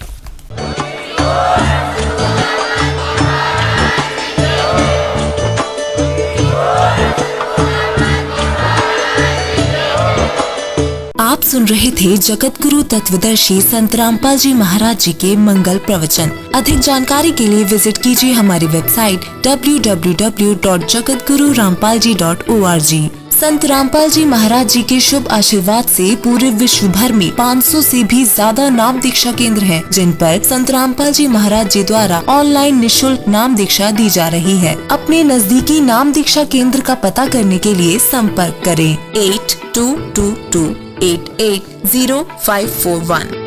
आप सुन रहे थे जगत गुरु तत्वदर्शी संत रामपाल जी महाराज जी के मंगल प्रवचन। अधिक जानकारी के लिए विजिट कीजिए हमारी वेबसाइट www.jagatgururampalji.org। संत रामपाल जी महाराज जी के शुभ आशीर्वाद से पूरे विश्व भर में 500 से भी ज्यादा नाम दीक्षा केंद्र हैं, जिन पर संत रामपाल जी महाराज जी द्वारा ऑनलाइन निशुल्क नाम दीक्षा दी जा रही है। अपने नजदीकी नाम दीक्षा केंद्र का पता करने के लिए संपर्क करें 8222880541।